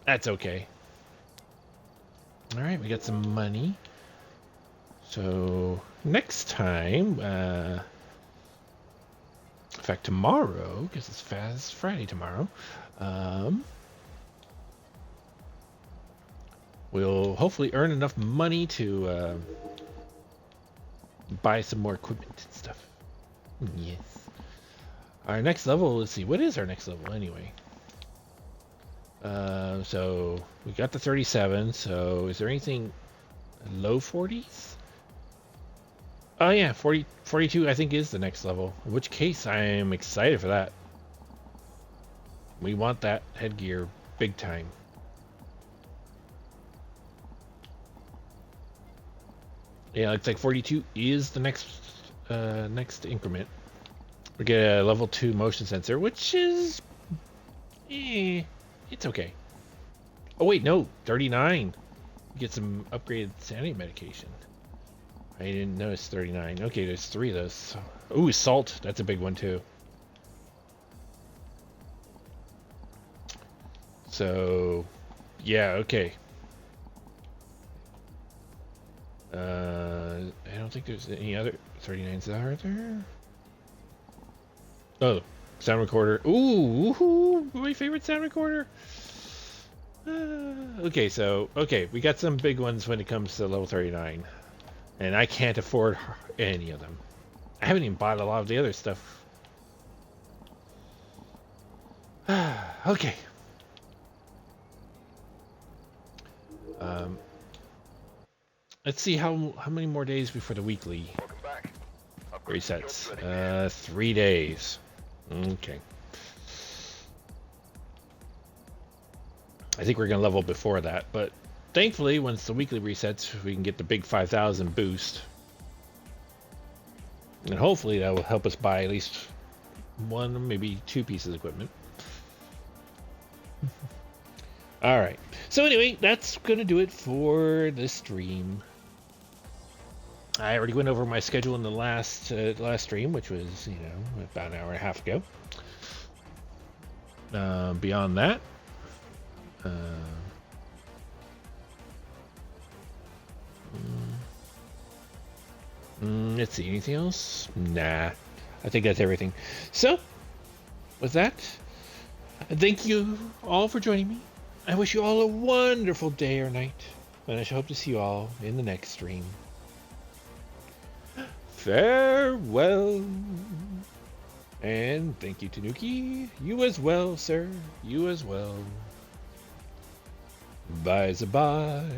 that's okay. Alright, we got some money. So, next time, in fact, tomorrow, because it's Phas Friday tomorrow, we'll hopefully earn enough money to buy some more equipment and stuff. Yes. Our next level, let's see, what is our next level anyway? So we got the 37, so is there anything low 40s? Oh yeah, 42 I think is the next level, in which case I am excited for that. We want that headgear big time. Yeah, looks like 42 is the next increment. We get a level 2 motion sensor, which is it's okay. Oh wait, no, 39. Get some upgraded sanity medication. I didn't notice 39. Okay, there's 3 of those. Ooh, salt. That's a big one too. So, yeah, okay. I don't think there's any other 39s are there. Oh, sound recorder. Ooh, woohoo, my favorite sound recorder. Okay, so, we got some big ones when it comes to level 39. And I can't afford any of them. I haven't even bought a lot of the other stuff. Okay. Let's see how many more days before the weekly resets. 3 days. Okay. I think we're gonna level before that, but thankfully, once the weekly resets, we can get the big 5,000 boost, and hopefully that will help us buy at least 1, maybe 2 pieces of equipment. All right. So anyway, that's gonna do it for this stream. I already went over my schedule in the last stream, which was about an hour and a half ago. Beyond that, uh, let's see, anything else? Nah, I think that's everything. So, with that, thank you all for joining me. I wish you all a wonderful day or night, and I shall hope to see you all in the next stream. Farewell. And thank you, Tanuki. You as well, sir. You as well. Bye-bye.